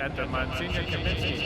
at the Monsignor Kaminsky.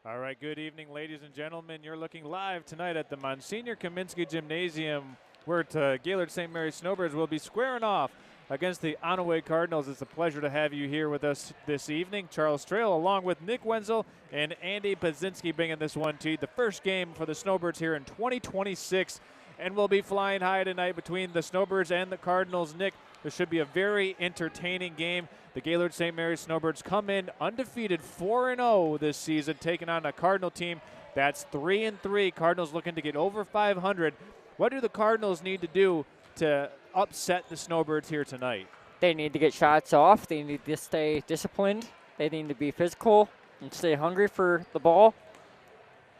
All right, good evening, ladies and gentlemen. You're looking live tonight at the Monsignor Kaminsky Gymnasium, where Gaylord St. Mary's Snowbirds will be squaring off against the Onaway Cardinals. It's a pleasure to have you here with us this evening. Charles Trail along with Nick Wenzel and Andy Pazinski bringing this one to you. The first game for the Snowbirds here in 2026, and we'll be flying high tonight between the Snowbirds and the Cardinals. Nick, this should be a very entertaining game. The Gaylord St. Mary's Snowbirds come in undefeated 4-0 this season, taking on a Cardinal team that's 3-3. Cardinals looking to get over 500. What do the Cardinals need to do to upset the Snowbirds here tonight? They need to get shots off. They need to stay disciplined. They need to be physical and stay hungry for the ball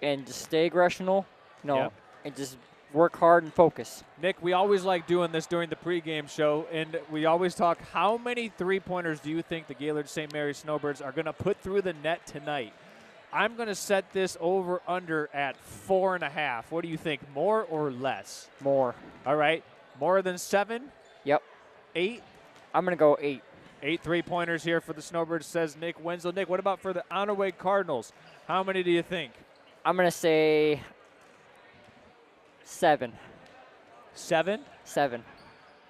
and just stay aggressional, and just work hard and focus. Nick, we always like doing this during the pregame show, and we always talk, how many three-pointers do you think the Gaylord St. Mary's Snowbirds are going to put through the net tonight? I'm going to set this over-under at 4.5. What do you think, more or less? More. All right. More than 7? Yep. 8? I'm going to go 8. 8 three-pointers here for the Snowbirds, says Nick Wenzel. Nick, what about for the Onaway Cardinals? How many do you think? I'm going to say 7. 7? 7.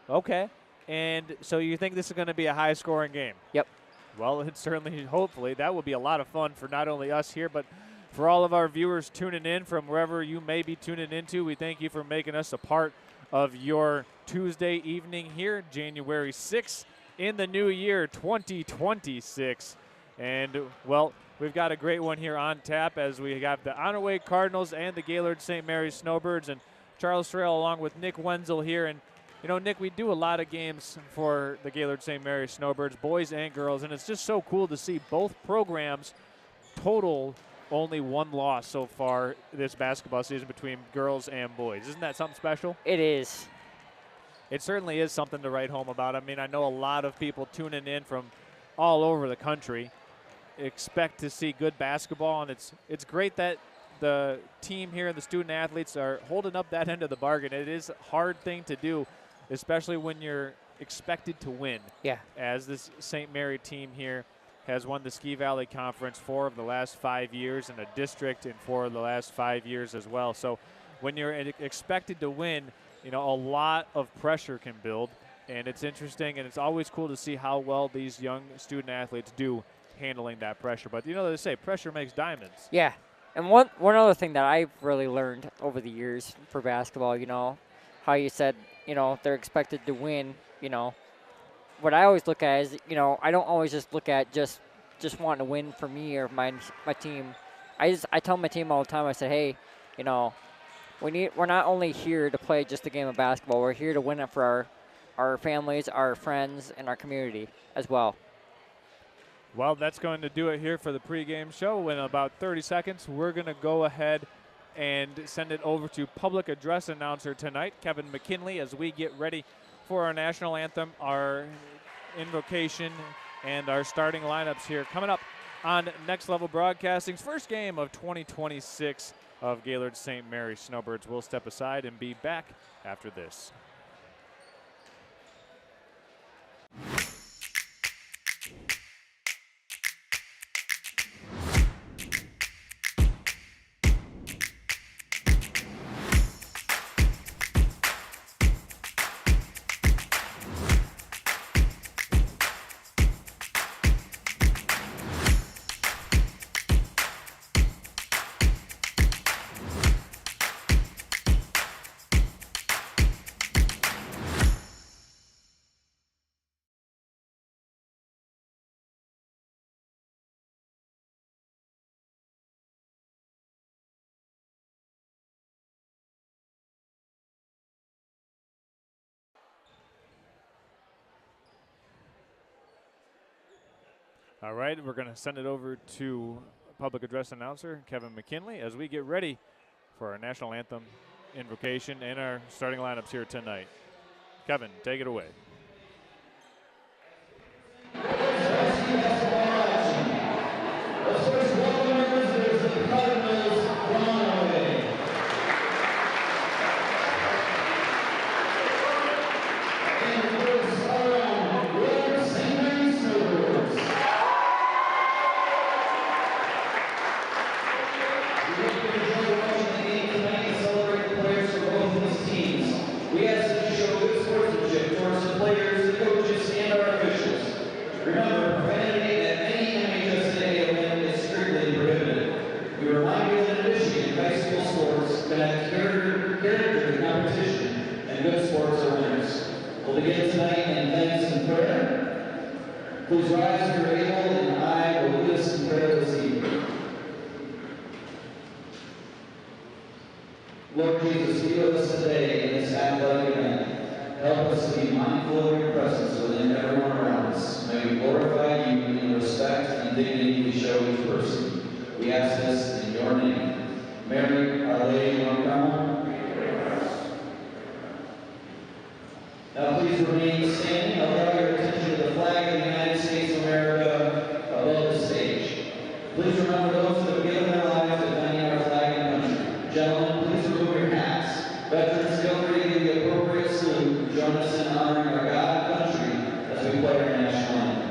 Okay. And so you think this is going to be a high-scoring game? Yep. Well, it certainly, hopefully, that will be a lot of fun for not only us here, but for all of our viewers tuning in from wherever you may be tuning into. We thank you for making us a part of your Tuesday evening here, January 6th, in the new year, 2026. And, well, we've got a great one here on tap as we have the Onaway Cardinals and the Gaylord St. Mary's Snowbirds, and Charles Trail along with Nick Wenzel here. And, you know, Nick, we do a lot of games for the Gaylord St. Mary's Snowbirds, boys and girls, and it's just so cool to see both programs total only one loss so far this basketball season between girls and boys. Isn't that something special? It is. It certainly is something to write home about. I mean, I know a lot of people tuning in from all over the country expect to see good basketball, and it's great that the team here and the student athletes are holding up that end of the bargain. It is a hard thing to do, especially when you're expected to win. Yeah. As this St. Mary team here has won the Ski Valley Conference 4 of the last 5 years and a district in 4 of the last 5 years as well. So when you're expected to win, you know, a lot of pressure can build, and it's interesting, and it's always cool to see how well these young student athletes do handling that pressure. But, you know, they say pressure makes diamonds. Yeah. And one other thing that I've really learned over the years for basketball, you know, how you said, you know, they're expected to win, you know. What I always look at is, you know, I don't always just look at just wanting to win for me or my team. I tell my team all the time, I say, hey, you know, we're not only here to play just a game of basketball, we're here to win it for our families, our friends, and our community as well. Well, that's going to do it here for the pregame show. In about 30 seconds, we're going to go ahead and send it over to public address announcer tonight, Kevin McKinley, as we get ready for our national anthem, our invocation, and our starting lineups here coming up on Next Level Broadcasting's first game of 2026 of Gaylord St. Mary's Snowbirds. We'll step aside and be back after this. All right, we're going to send it over to public address announcer Kevin McKinley as we get ready for our national anthem, invocation, and our starting lineups here tonight. Kevin, take it away. And Please rise if you're able, and I will lead us in prayer this evening. Lord Jesus, be with us today in this athletic event. Help us to be mindful of your presence within everyone around us. May we glorify you in the respect and dignity we show each person. We ask this in your name. Mary, Our Lady of Carmel. Now please remain standing. I'll draw your attention to the flag of the United States of America above the stage. Please remember those that have given their lives defending our flag and country. Gentlemen, please remove your hats. Veterans, feel free to give the appropriate salute. Join us in honoring our God and country as we play our national anthem.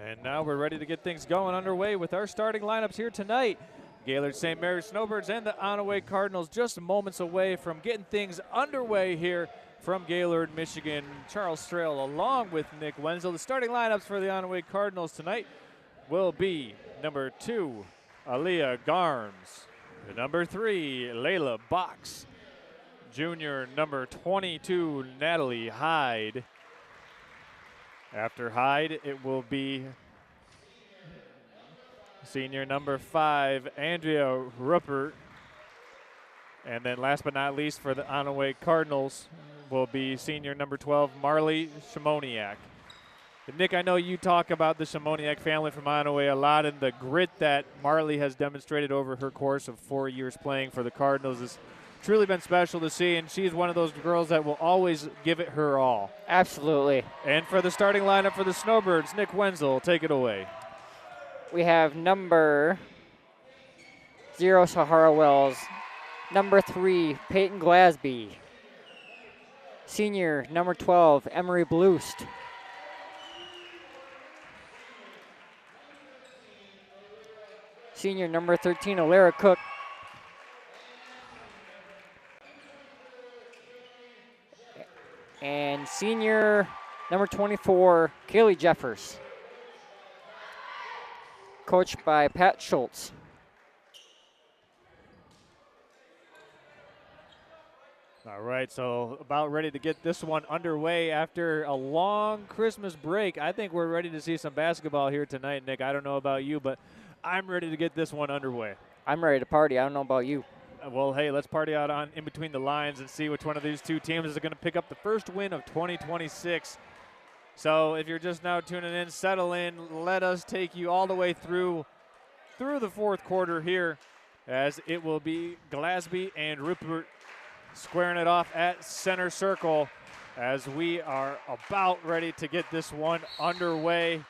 And now we're ready to get things going underway with our starting lineups here tonight. Gaylord St. Mary's Snowbirds and the Onaway Cardinals just moments away from getting things underway here from Gaylord, Michigan. Charles Strail along with Nick Wenzel. The starting lineups for the Onaway Cardinals tonight will be number 2, Aaliyah Garms. Number 3, Layla Box. Junior number 22, Natalie Hyde. After Hyde, it will be senior number 5, Andrea Ruppert. And then last but not least for the Onaway Cardinals will be senior number 12, Marley Shimoniak. Nick, I know you talk about the Shimoniak family from Onaway a lot, and the grit that Marley has demonstrated over her course of 4 years playing for the Cardinals has truly been special to see, and she's one of those girls that will always give it her all. Absolutely. And for the starting lineup for the Snowbirds, Nick Wenzel, take it away. We have number 0, Sahara Wells. Number 3, Peyton Glasby. Senior, number 12, Emery Bloost. Senior, number 13, Alara Cook. And senior, number 24, Kaylee Jeffers. Coached by Pat Schultz. All right, so about ready to get this one underway after a long Christmas break. I think we're ready to see some basketball here tonight, Nick. I don't know about you, but I'm ready to get this one underway. I'm ready to party. I don't know about you. Well, hey, let's party out on in between the lines and see which one of these two teams is going to pick up the first win of 2026. So if you're just now tuning in, settle in. Let us take you all the way through the fourth quarter here, as it will be Glasby and Rupert squaring it off at center circle as we are about ready to get this one underway.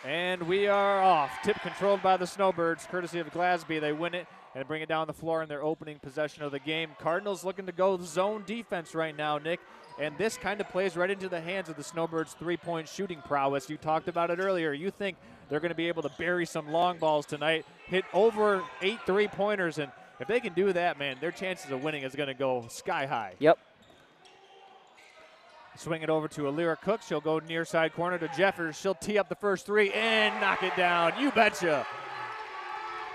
And we are off. Tip controlled by the Snowbirds, courtesy of Glasby. They win it and bring it down the floor in their opening possession of the game. Cardinals looking to go zone defense right now, Nick, and this kind of plays right into the hands of the Snowbirds' three-point shooting prowess. You talked about it earlier. You think they're going to be able to bury some long balls tonight, hit over 8 three-pointers, and if they can do that, man, their chances of winning is going to go sky high. Yep. Swing it over to Alira Cook. She'll go near side corner to Jeffers. She'll tee up the first three and knock it down. You betcha.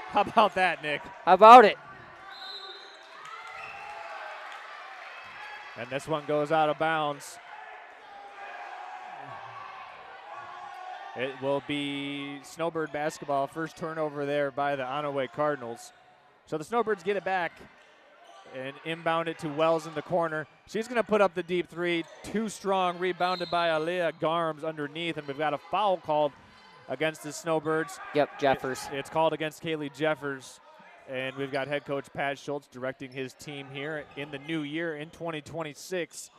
How about that, Nick? How about it? And this one goes out of bounds. It will be Snowbird basketball. First turnover there by the Onaway Cardinals. So the Snowbirds get it back and inbound it to Wells in the corner. She's going to put up the deep three. Too strong, rebounded by Aliyah Garms underneath, and we've got a foul called against the Snowbirds. Yep, Jeffers. It's called against Kaylee Jeffers, and we've got head coach Pat Schultz directing his team here in the new year in 2026.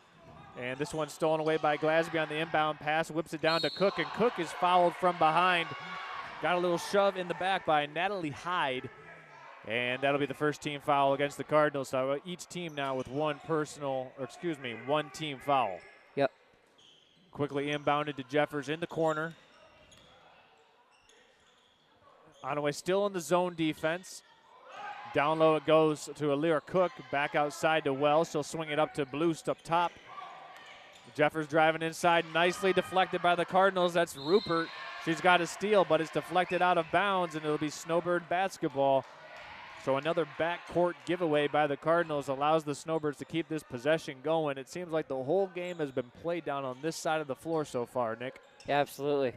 And this one's stolen away by Glasby on the inbound pass, whips it down to Cook, and Cook is fouled from behind. Got a little shove in the back by Natalie Hyde, and that'll be the first team foul against the Cardinals. So each team now with one team foul. Yep. Quickly inbounded to Jeffers in the corner. Onaway still in the zone defense. Down low it goes to Aliyah Cook, back outside to Wells. She'll swing it up to Bloost up top. Jeffers driving inside nicely, deflected by the Cardinals. That's Rupert. She's got a steal, but it's deflected out of bounds, and it'll be Snowbird basketball. So another backcourt giveaway by the Cardinals allows the Snowbirds to keep this possession going. It seems like the whole game has been played down on this side of the floor so far, Nick. Yeah, absolutely.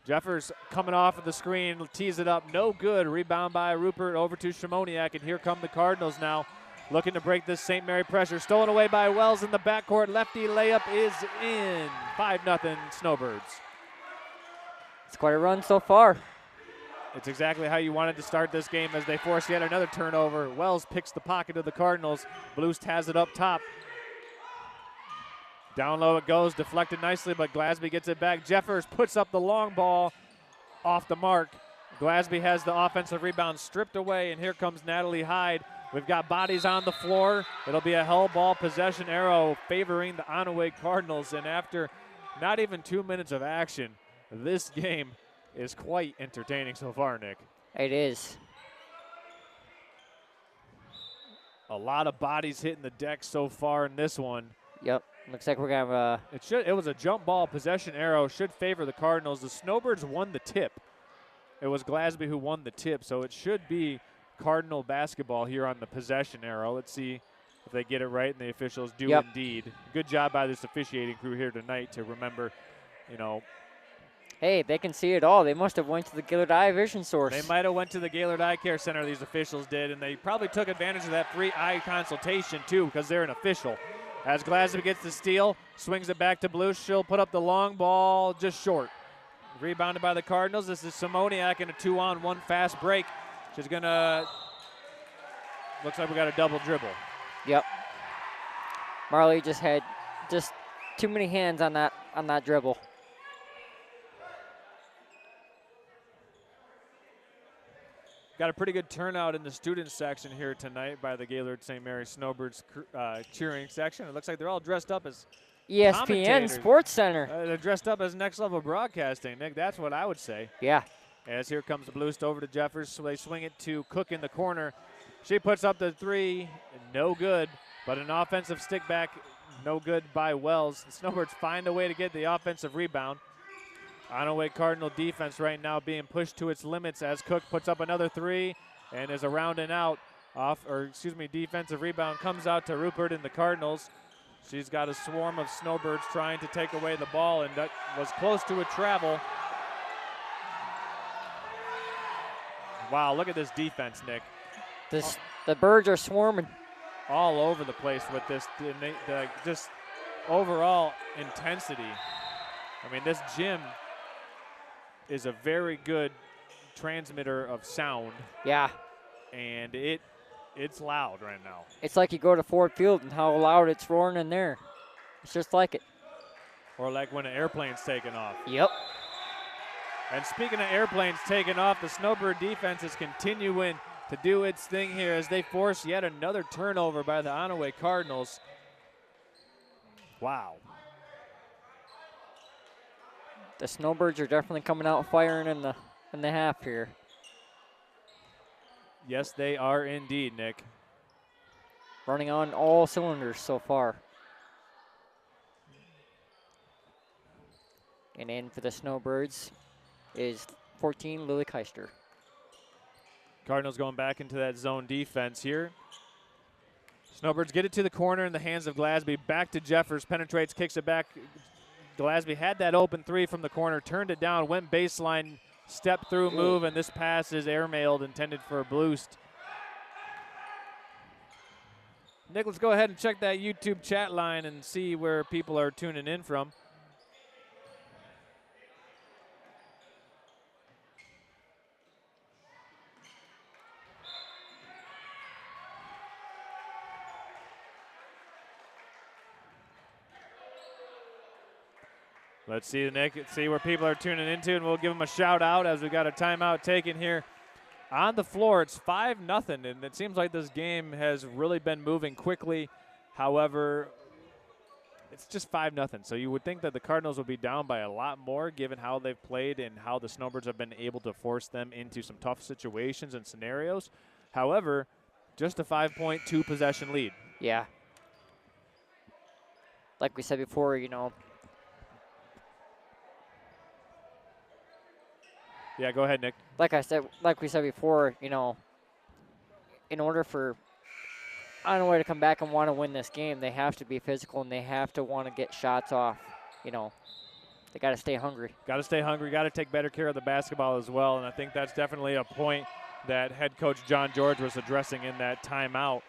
Jeffers coming off of the screen, tees it up, no good. Rebound by Rupert over to Shimoniak, and here come the Cardinals now, looking to break this St. Mary pressure. Stolen away by Wells in the backcourt. Lefty layup is in. 5-0 Snowbirds. It's quite a run so far. It's exactly how you wanted to start this game as they force yet another turnover. Wells picks the pocket of the Cardinals. Bloost has it up top. Down low it goes, deflected nicely, but Glasby gets it back. Jeffers puts up the long ball off the mark. Glasby has the offensive rebound stripped away, and here comes Natalie Hyde. We've got bodies on the floor. It'll be a hell ball possession arrow favoring the Onaway Cardinals, and after not even 2 minutes of action, this game is quite entertaining so far, Nick. It is. A lot of bodies hitting the deck so far in this one. Yep. Looks like we're going to have It was a jump ball possession arrow, should favor the Cardinals. The Snowbirds won the tip. It was Glasby who won the tip, so it should be Cardinal basketball here on the possession arrow. Let's see if they get it right, and the officials do indeed. Good job by this officiating crew here tonight to remember, Hey, they can see it all. They must have went to the Gaylord Eye Vision Source. They might have went to the Gaylord Eye Care Center, these officials did, and they probably took advantage of that free eye consultation, too, because they're an official. As Glasby gets the steal, swings it back to Blue. She'll put up the long ball just short. Rebounded by the Cardinals. This is Simoniak in a 2-on-1 fast break. She's going to, looks like we got a double dribble. Yep. Marley just had too many hands on that dribble. Got a pretty good turnout in the student section here tonight by the Gaylord St. Mary Snowbirds cheering section. It looks like they're all dressed up as ESPN Sports Center. They're dressed up as next level broadcasting, Nick. That's what I would say. Yeah. As here comes the Bluest over to Jeffers. So they swing it to Cook in the corner. She puts up the three. No good. But an offensive stick back. No good by Wells. The Snowbirds find a way to get the offensive rebound. Onaway Cardinal defense right now being pushed to its limits as Cook puts up another three and is a round and out. Defensive rebound comes out to Rupert in the Cardinals. She's got a swarm of Snowbirds trying to take away the ball, and that was close to a travel. Wow, look at this defense, Nick. The Birds are swarming. All over the place with this, just overall intensity. I mean, this gym is a very good transmitter of sound. Yeah. And it's loud right now. It's like you go to Ford Field and how loud it's roaring in there. It's just like it. Or like when an airplane's taking off. Yep. And speaking of airplanes taking off, the Snowbird defense is continuing to do its thing here as they force yet another turnover by the Onaway Cardinals. Wow. The Snowbirds are definitely coming out firing in the half here. Yes, they are indeed, Nick. Running on all cylinders so far. And in for the Snowbirds is 14, Lily Keister. Cardinals going back into that zone defense here. Snowbirds get it to the corner in the hands of Glasby. Back to Jeffers, penetrates, kicks it back. Glasby had that open three from the corner, turned it down, went baseline, step through move, and this pass is airmailed, intended for Bloost. Nick, let's go ahead and check that YouTube chat line and see where people are tuning in from. Let's see, Nick, see where people are tuning into, and we'll give them a shout out as we got a timeout taken here. On the floor, it's 5-0, and it seems like this game has really been moving quickly. However, it's just 5-0, so you would think that the Cardinals would be down by a lot more given how they've played and how the Snowbirds have been able to force them into some tough situations and scenarios. However, just a 5.2 possession lead. Yeah. Like we said before, you know. Yeah, go ahead, Nick. Like we said before, you know, in order for Onaway to come back and want to win this game, they have to be physical and they have to want to get shots off. You know, they got to stay hungry. Got to stay hungry. Got to take better care of the basketball as well. And I think that's definitely a point that head coach John George was addressing in that timeout.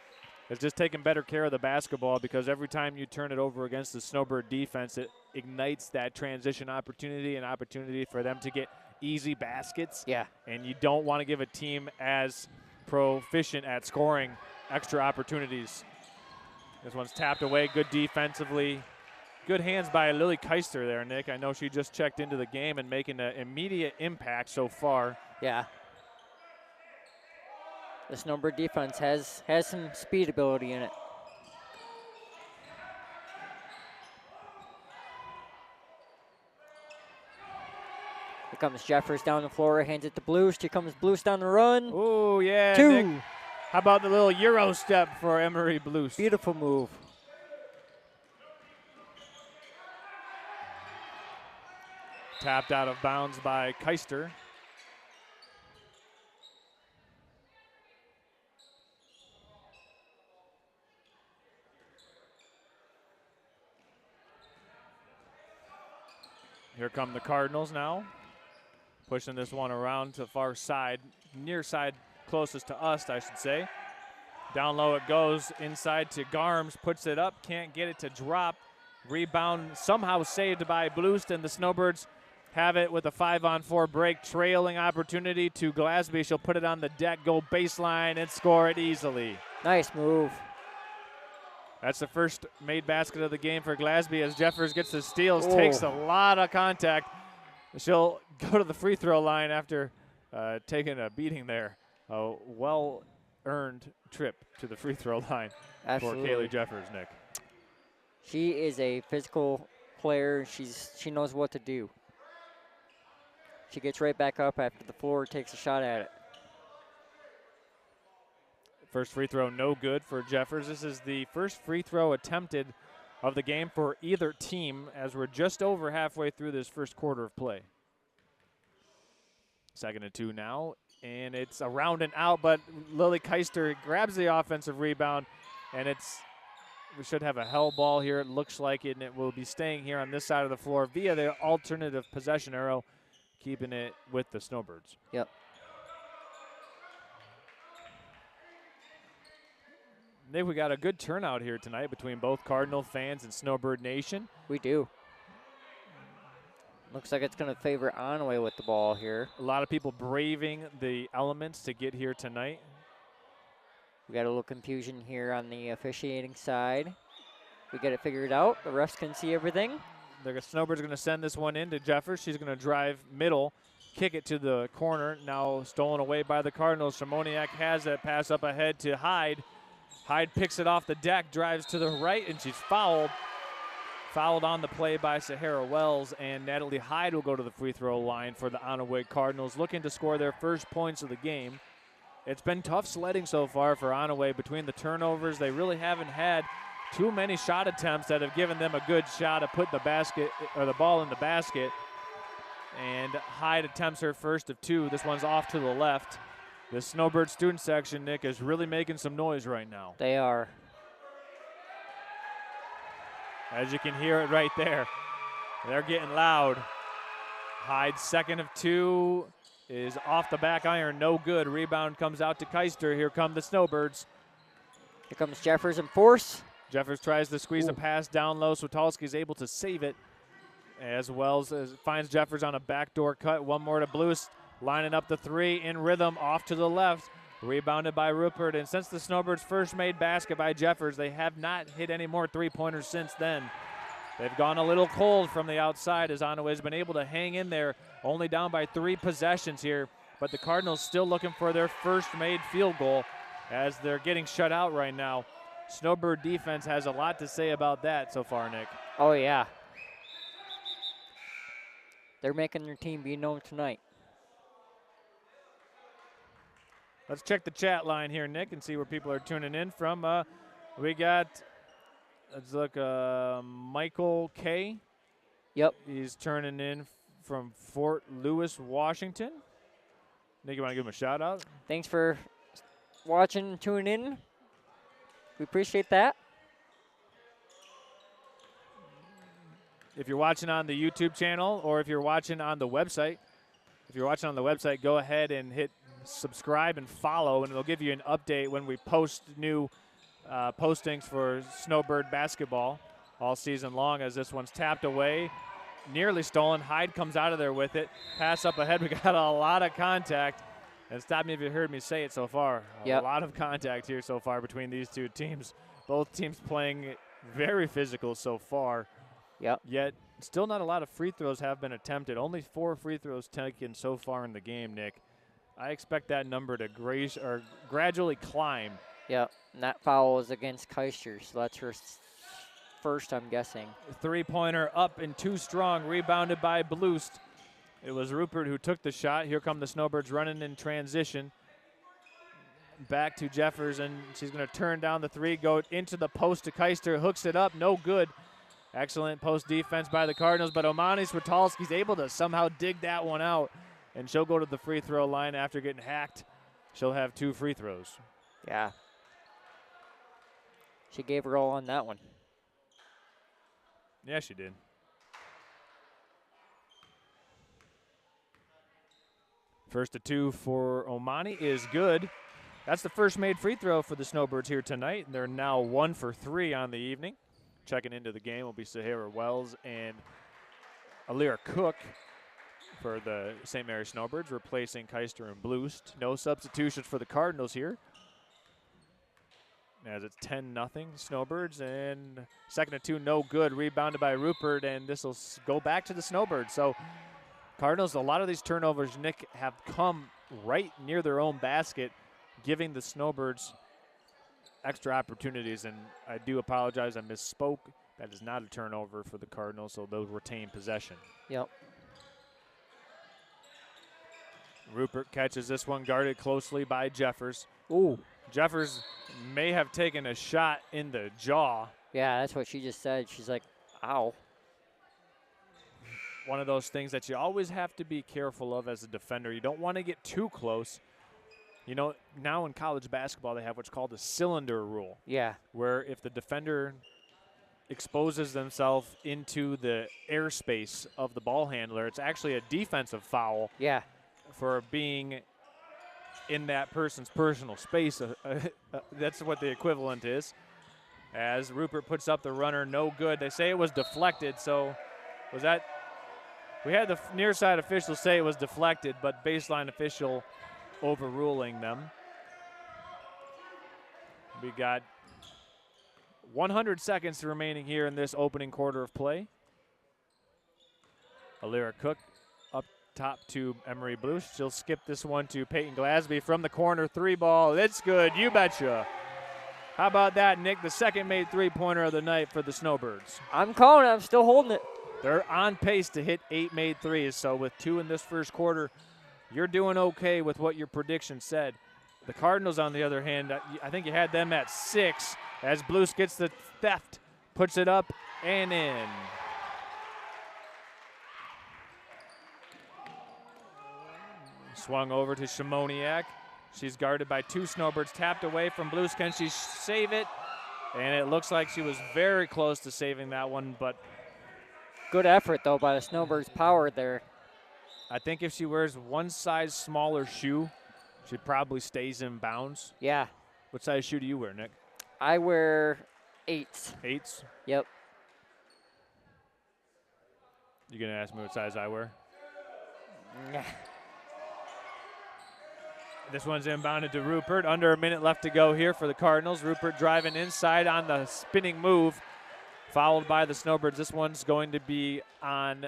Is just taking better care of the basketball, because every time you turn it over against the Snowbird defense, it ignites that transition opportunity, an opportunity for them to get easy baskets. Yeah. And you don't want to give a team as proficient at scoring extra opportunities. This one's tapped away, good defensively. Good hands by Lily Keister there, Nick. I know she just checked into the game and making an immediate impact so far. Yeah. The Snowbird defense has some speed ability in it. Here comes Jeffers down the floor, hands it to Bloost. Here comes Bloost on the run. Oh, yeah, 2. Nick. How about the little Euro step for Emery Bloost? Beautiful move. Tapped out of bounds by Keister. Here come the Cardinals now. Pushing this one around to the far side, near side closest to us, I should say. Down low it goes, inside to Garms, puts it up, can't get it to drop. Rebound somehow saved by Bloost, and the Snowbirds have it with a 5-on-4 break. Trailing opportunity to Glasby. She'll put it on the deck, go baseline, and score it easily. Nice move. That's the first made basket of the game for Glasby as Jeffers gets the steals, takes a lot of contact. She'll go to the free throw line after taking a beating there. A well-earned trip to the free throw line for Kaylee Jeffers, Nick. She is a physical player. She knows what to do. She gets right back up after the floor takes a shot at it. First free throw no good for Jeffers. This is the first free throw attempted of the game for either team, as we're just over halfway through this first quarter of play. 2nd and 2 now, and it's around and out, but Lily Keister grabs the offensive rebound, and we should have a hell ball here, it looks like it, and it will be staying here on this side of the floor via the alternative possession arrow, keeping it with the Snowbirds. Yep. Nick, we got a good turnout here tonight between both Cardinal fans and Snowbird Nation. We do. Looks like it's going to favor Onaway with the ball here. A lot of people braving the elements to get here tonight. We got a little confusion here on the officiating side. We get it figured out. The refs can see everything. The Snowbirds are going to send this one into Jeffers. She's going to drive middle, kick it to the corner. Now stolen away by the Cardinals. Shamoniak has that pass up ahead to Hyde. Hyde picks it off the deck, drives to the right, and she's fouled. Fouled on the play by Sahara Wells, and Natalie Hyde will go to the free throw line for the Onaway Cardinals, looking to score their first points of the game. It's been tough sledding so far for Onaway between the turnovers. They really haven't had too many shot attempts that have given them a good shot to put the ball in the basket. And Hyde attempts her first of 2. This one's off to the left. The Snowbird student section, Nick, is really making some noise right now. They are. As you can hear it right there. They're getting loud. Hyde's second of 2 is off the back iron, no good. Rebound comes out to Keister. Here come the Snowbirds. Here comes Jeffers in force. Jeffers tries to squeeze a pass down low. Switalski's able to save it, as Wells finds Jeffers on a backdoor cut. One more to Blues, lining up the 3 in rhythm, off to the left. Rebounded by Rupert, and since the Snowbirds first made basket by Jeffers, they have not hit any more three-pointers since then. They've gone a little cold from the outside as Onaway's been able to hang in there, only down by 3 possessions here. But the Cardinals still looking for their first made field goal as they're getting shut out right now. Snowbird defense has a lot to say about that so far, Nick. Oh, yeah. They're making their team be known tonight. Let's check the chat line here, Nick, and see where people are tuning in from. We got, let's look, Michael K. Yep. He's turning in from Fort Lewis, Washington. Nick, you want to give him a shout out? Thanks for watching and tuning in. We appreciate that. If you're watching on the YouTube channel or if you're watching on the website, go ahead and hit subscribe and follow, and it'll give you an update when we post new postings for Snowbird basketball all season long. As this one's tapped away, nearly stolen. Hyde comes out of there with it. Pass up ahead. We got a lot of contact. And stop me if you heard me say it so far. A lot of contact here so far between these two teams. Both teams playing very physical so far. Yet still not a lot of free throws have been attempted. Only 4 free throws taken so far in the game, Nick. I expect that number to gradually climb. Yep, and that foul is against Keister, so that's her first, I'm guessing. 3-pointer up and too strong, rebounded by Blust. It was Rupert who took the shot. Here come the Snowbirds running in transition. Back to Jeffers, and she's going to turn down the 3, go into the post to Keister, hooks it up, no good. Excellent post defense by the Cardinals, but Omani Switalski's able to somehow dig that one out, and she'll go to the free throw line after getting hacked. She'll have 2 free throws. Yeah. She gave her all on that one. Yeah, she did. First of 2 for Omani is good. That's the first made free throw for the Snowbirds here tonight. They're now 1 for 3 on the evening. Checking into the game will be Sahara Wells and Alira Cook for the St. Mary Snowbirds, replacing Keister and Blust. No substitutions for the Cardinals here, as it's 10-0 Snowbirds, and second of 2, no good. Rebounded by Rupert, and this will go back to the Snowbirds. So Cardinals, a lot of these turnovers, Nick, have come right near their own basket, giving the Snowbirds extra opportunities, and I do apologize, I misspoke. That is not a turnover for the Cardinals, so they'll retain possession. Yep. Rupert catches this one, guarded closely by Jeffers. Ooh. Jeffers may have taken a shot in the jaw. Yeah, that's what she just said. She's like, ow. One of those things that you always have to be careful of as a defender. You don't want to get too close. You know, now in college basketball, they have what's called the cylinder rule. Yeah. Where if the defender exposes themselves into the airspace of the ball handler, it's actually a defensive foul. Yeah. For being in that person's personal space. That's what the equivalent is. As Rupert puts up the runner, no good. They say it was deflected, so was that? We had the near side official say it was deflected, but baseline official overruling them. We got 100 seconds remaining here in this opening quarter of play. Alira Cook up top to Emery Blush. She'll skip this one to Peyton Glasby from the corner. 3 ball. It's good. You betcha. How about that, Nick? The second made 3-pointer of the night for the Snowbirds. I'm calling it. I'm still holding it. They're on pace to hit 8 made threes. So with 2 in this first quarter, you're doing okay with what your prediction said. The Cardinals, on the other hand, I think you had them at 6 as Blues gets the theft, puts it up and in. Swung over to Shimoniak. She's guarded by 2 Snowbirds, tapped away from Blues. Can she save it? And it looks like she was very close to saving that one, but Good effort, though, by the Snowbirds' power there. I think if she wears one size smaller shoe, she probably stays in bounds. Yeah. What size shoe do you wear, Nick? I wear 8s. 8s? Yep. You going to ask me what size I wear? Yeah. This one's inbounded to Rupert. Under a minute left to go here for the Cardinals. Rupert driving inside on the spinning move, fouled by the Snowbirds. This one's going to be on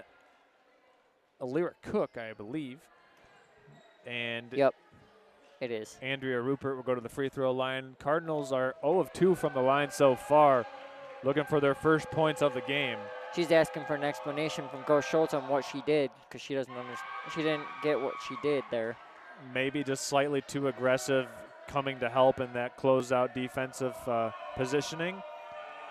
Lyric Cook, I believe. And Yep, it is. Andrea Rupert will go to the free throw line. Cardinals are 0 of 2 from the line so far, looking for their first points of the game. She's asking for an explanation from Coach Schultz on what she did because she doesn't understand. She didn't get what she did there. Maybe just slightly too aggressive coming to help in that closeout defensive positioning.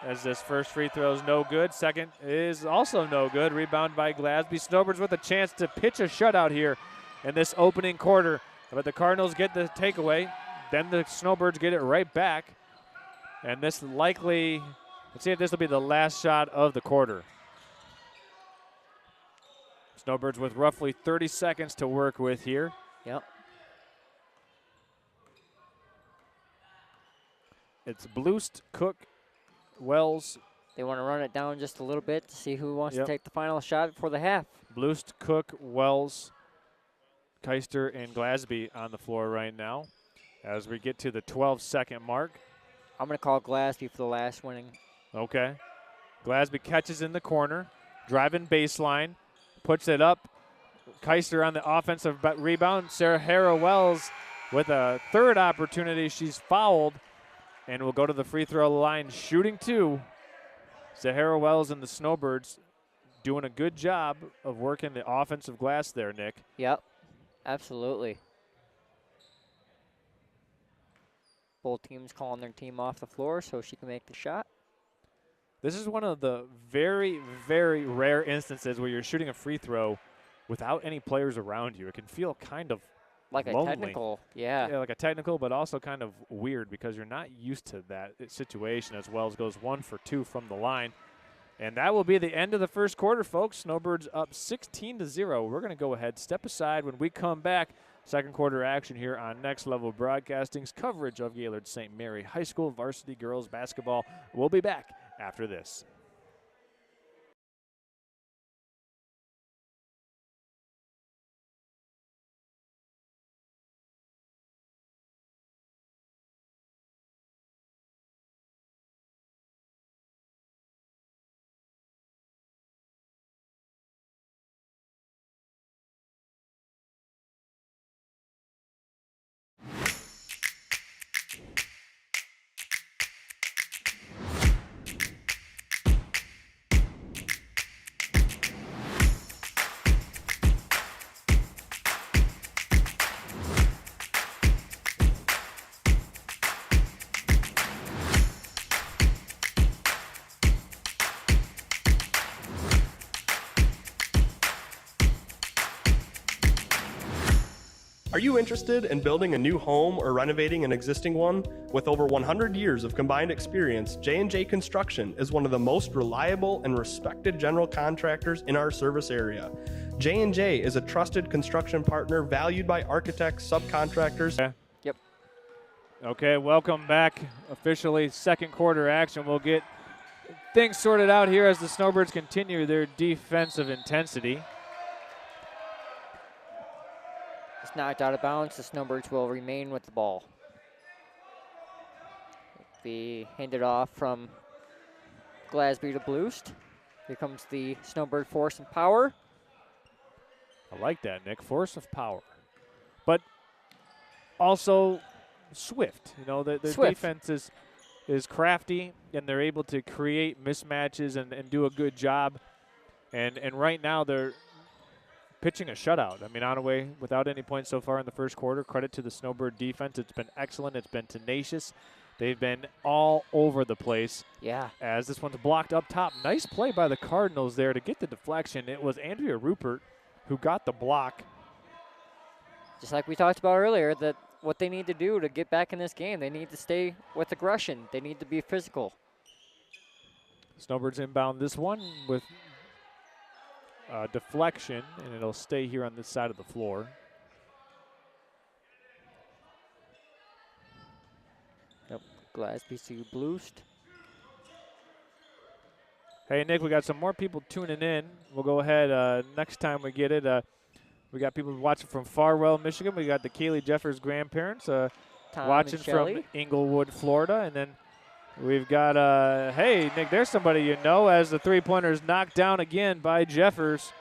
As this first free throw is no good. Second is also no good. Rebound by Glasby. Snowbirds with a chance to pitch a shutout here in this opening quarter. But the Cardinals get the takeaway. Then the Snowbirds get it right back. And this likely, let's see if this will be the last shot of the quarter. Snowbirds with roughly 30 seconds to work with here. Yep. It's Bloost, Cook, Wells. They want to run it down just a little bit to see who wants Yep. to take the final shot before the half. Bloost, Cook, Wells, Keister, and Glasby on the floor right now as we get to the 12-second mark. I'm going to call Glasby for the last winning. Okay. Glasby catches in the corner, driving baseline, puts it up. Keister on the offensive rebound. Sarah Hara-Wells with a third opportunity. She's fouled and will go to the free throw line shooting 2. Sahara Wells and the Snowbirds doing a good job of working the offensive glass there, Nick. Yep, absolutely. Both teams calling their team off the floor so she can make the shot. This is one of the very, very rare instances where you're shooting a free throw without any players around you. It can feel kind of like lonely. a technical, yeah. Yeah, like a technical, but also kind of weird because you're not used to that situation. As Wells goes 1 for 2 from the line. And that will be the end of the first quarter, folks. Snowbirds up 16-0. We're going to go ahead, step aside when we come back. Second quarter action here on Next Level Broadcasting's coverage of Gaylord St. Mary High School varsity girls basketball. We'll be back after this. Are you interested in building a new home or renovating an existing one? With over 100 years of combined experience, J&J Construction is one of the most reliable and respected general contractors in our service area. J&J is a trusted construction partner valued by architects, subcontractors. Yep. Okay, welcome back. Officially second quarter action. We'll get things sorted out here as the Snowbirds continue their defensive intensity. It's knocked out of bounds. The Snowbirds will remain with the ball. Be handed off from Glasby to Bloost. Here comes the Snowbird force and power. I like that, Nick. Force of power. But also swift. You know, their defense is crafty, and they're able to create mismatches and do a good job. And right now they're pitching a shutout. I mean, Onaway without any points so far in the first quarter. Credit to the Snowbird defense. It's been excellent. It's been tenacious. They've been all over the place. Yeah. As this one's blocked up top. Nice play by the Cardinals there to get the deflection. It was Andrea Rupert who got the block. Just like we talked about earlier, that what they need to do to get back in this game, they need to stay with aggression. They need to be physical. Snowbirds inbound this one with deflection, and it'll stay here on this side of the floor. Yep, Glasby to Bloost. Hey, Nick, we got some more people tuning in. We'll go ahead next time we get it. We got people watching from Farwell, Michigan. We got the Kaylee Jeffers grandparents watching from Inglewood, Florida. And then we've got, hey, Nick, there's somebody you know as the three-pointer is knocked down again by Jeffers.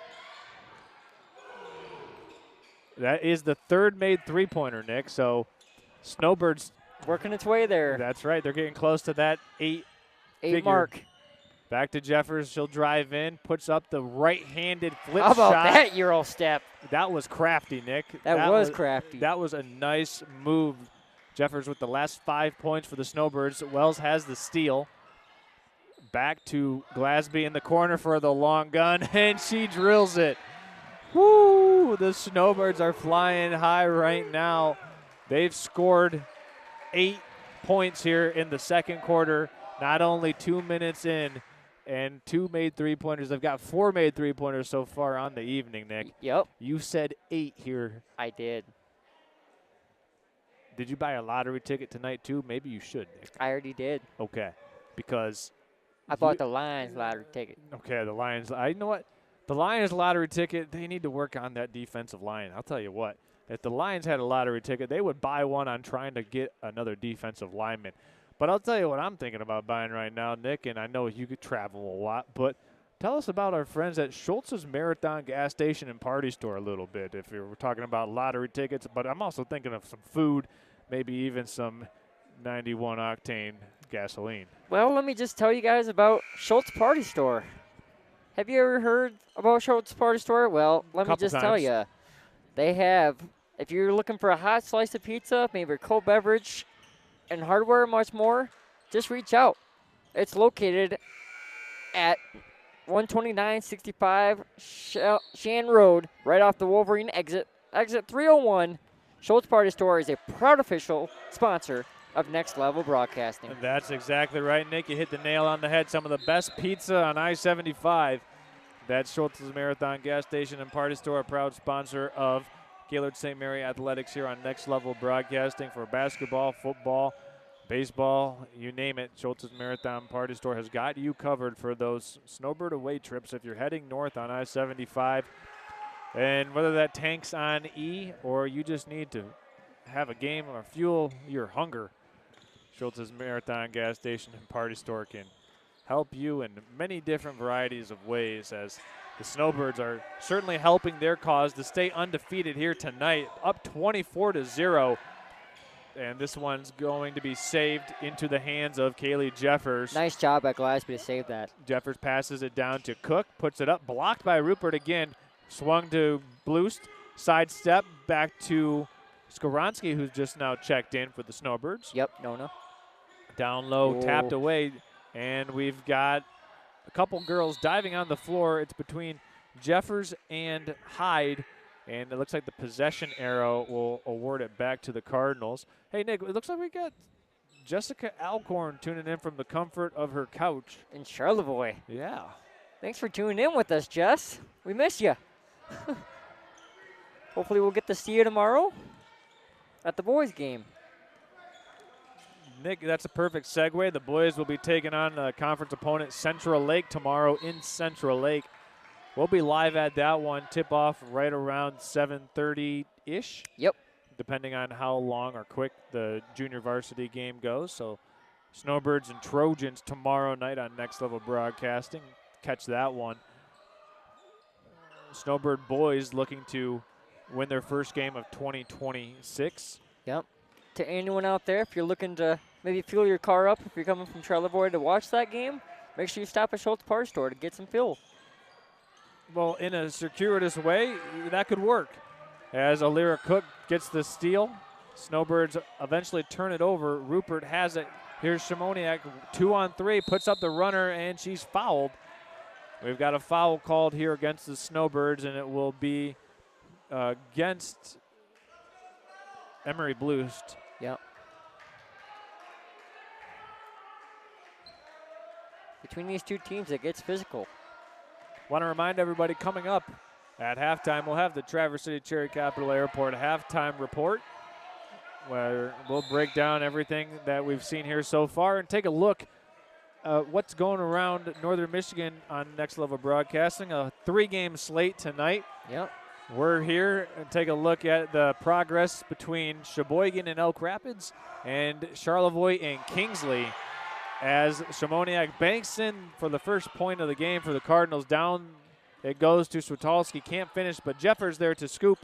That is the third made three-pointer, Nick. So Snowbirds. Working its way there. That's right. They're getting close to that eight mark. Back to Jeffers. She'll drive in, puts up the right-handed flip shot. How about shot. that Euro step? That was crafty, Nick. That was crafty. That was a nice move. Jeffers with the last 5 points for the Snowbirds. Wells has the steal. Back to Glasby in the corner for the long gun, and she drills it. Woo! The Snowbirds are flying high right now. They've scored 8 points here in the second quarter, not only 2 minutes in, and 2 made three-pointers. They've got 4 made three-pointers so far on the evening, Nick. Yep. You said 8 here. I did. Did you buy a lottery ticket tonight, too? Maybe you should, Nick. I already did. Okay, because I bought the Lions lottery ticket. Okay, the Lions. You know what? The Lions lottery ticket, they need to work on that defensive line. I'll tell you what. If the Lions had a lottery ticket, they would buy one on trying to get another defensive lineman. But I'll tell you what I'm thinking about buying right now, Nick, and I know you could travel a lot, but tell us about our friends at Schultz's Marathon Gas Station and Party Store a little bit if we're talking about lottery tickets. But I'm also thinking of some food, maybe even some 91 octane gasoline. Well, let me just tell you guys about Schultz Party Store. Have you ever heard about Schultz Party Store? Well, let me just tell you. They have, if you're looking for a hot slice of pizza, maybe a cold beverage, and hardware, much more, just reach out. It's located at 12965 Shan Road, right off the Wolverine exit 301. Schultz Party Store is a proud official sponsor of Next Level Broadcasting. And that's exactly right, Nick. You hit the nail on the head. Some of the best pizza on I-75. That's Schultz's Marathon Gas Station and Party Store, a proud sponsor of Gaylord St. Mary Athletics here on Next Level Broadcasting for basketball, football, baseball, you name it. Schultz's Marathon Party Store has got you covered for those Snowbird away trips if you're heading north on I-75. And whether that tank's on E or you just need to have a game or fuel your hunger, Schultz's Marathon Gas Station and Party Store can help you in many different varieties of ways, as the Snowbirds are certainly helping their cause to stay undefeated here tonight, up 24-0. And this one's going to be saved into the hands of Kaylee Jeffers. Nice job by Glasby to save that. Jeffers passes it down to Cook, puts it up, blocked by Rupert again, swung to Bloost, sidestep back to Skoronski, who's just now checked in for the Snowbirds. Yep, no. Down low, tapped away, and we've got a couple girls diving on the floor. It's between Jeffers and Hyde, and it looks like the possession arrow will award it back to the Cardinals. Hey, Nick, it looks like we got Jessica Alcorn tuning in from the comfort of her couch. In Charlevoix. Yeah. Thanks for tuning in with us, Jess. We miss you. Hopefully we'll get to see you tomorrow at the boys' game. Nick, that's a perfect segue. The boys will be taking on the conference opponent Central Lake tomorrow in Central Lake. We'll be live at that one. Tip off right around 7:30-ish. Yep. Depending on how long or quick the junior varsity game goes. So Snowbirds and Trojans tomorrow night on Next Level Broadcasting. Catch that one. Snowbird boys looking to win their first game of 2026. Yep. To anyone out there, if you're looking to maybe fuel your car up, if you're coming from Charlevoix to watch that game, make sure you stop at Schultz Party Store to get some fuel. Well, in a circuitous way, that could work. As Alira Cook gets the steal, Snowbirds eventually turn it over. Rupert has it. Here's Shimoniak, 2-on-3, puts up the runner, and she's fouled. We've got a foul called here against the Snowbirds, and it will be against Emery Bloost. Yep. between these two teams, it gets physical. Want to remind everybody, coming up at halftime, we'll have the Traverse City Cherry Capital Airport halftime report, where we'll break down everything that we've seen here so far and take a look what's going around Northern Michigan on Next Level Broadcasting. A 3-game slate tonight. Yep. We're here and take a look at the progress between Sheboygan and Elk Rapids and Charlevoix and Kingsley, as Shimoniak banks in for the first point of the game for the Cardinals. Down it goes to Switalski. Can't finish, but Jeffers there to scoop.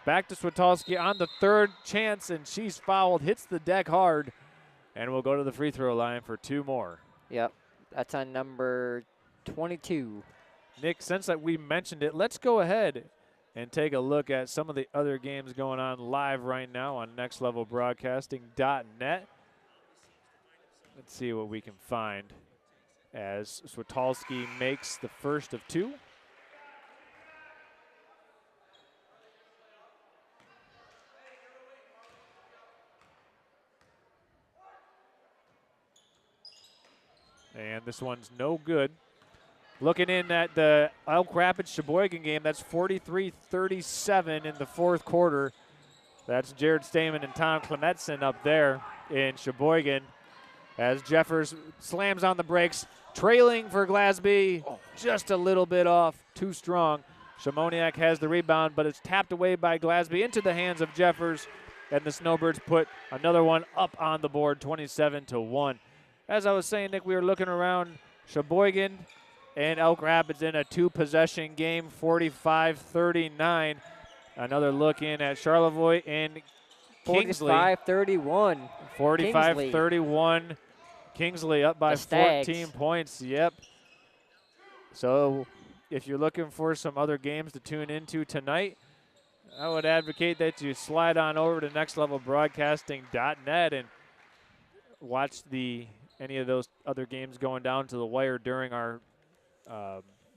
Back to Switalski on the third chance, and she's fouled. Hits the deck hard, and we'll go to the free throw line for 2 more. Yep. That's on number 22. Nick, since that we mentioned it, let's go ahead and take a look at some of the other games going on live right now on nextlevelbroadcasting.net. Let's see what we can find as Switalski makes the first of 2. And this one's no good. Looking in at the Elk Rapids Sheboygan game, that's 43-37 in the 4th quarter. That's Jared Stamen and Tom Clementson up there in Sheboygan, as Jeffers slams on the brakes, trailing for Glasby, just a little bit off, too strong. Shimoniak has the rebound, but it's tapped away by Glasby into the hands of Jeffers, and the Snowbirds put another one up on the board, 27-1. As I was saying, Nick, we were looking around Sheboygan and Elk Rapids in a 2-possession game, 45-39. Another look in at Charlevoix and Kingsley. 45-31. 45-31. Kingsley up by 14 points. Yep. So if you're looking for some other games to tune into tonight, I would advocate that you slide on over to nextlevelbroadcasting.net and watch any of those other games going down to the wire during our,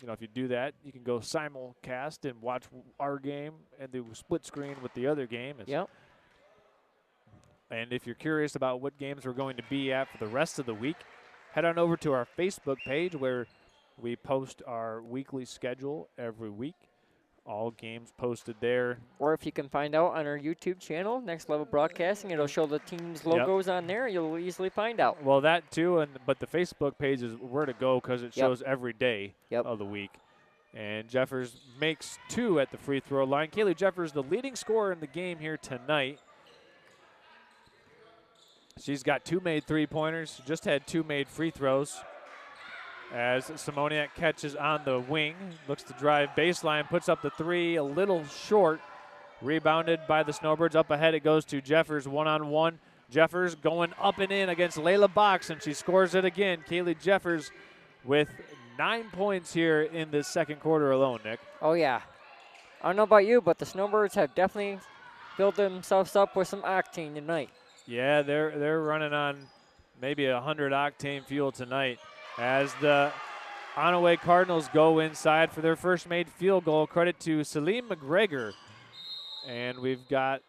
if you do that, you can go simulcast and watch our game and do split screen with the other game. Yep. And if you're curious about what games we're going to be at for the rest of the week, head on over to our Facebook page where we post our weekly schedule every week. All games posted there. Or if you can find out on our YouTube channel, Next Level Broadcasting, it'll show the team's logos on there. You'll easily find out. Well, that too, but the Facebook page is where to go because it shows every day of the week. And Jeffers makes 2 at the free throw line. Kaylee Jeffers, the leading scorer in the game here tonight. She's got 2 made 3-pointers, just had 2 made free throws. As Simoniak catches on the wing, looks to drive baseline, puts up the 3, a little short. Rebounded by the Snowbirds. Up ahead it goes to Jeffers, one-on-one. Jeffers going up and in against Layla Box, and she scores it again. Kaylee Jeffers with 9 points here in the 2nd quarter alone, Nick. Oh, yeah. I don't know about you, but the Snowbirds have definitely filled themselves up with some octane tonight. Yeah, they're running on maybe 100 octane fuel tonight, as the Onaway Cardinals go inside for their first made field goal. Credit to Salim McGregor. And we've got...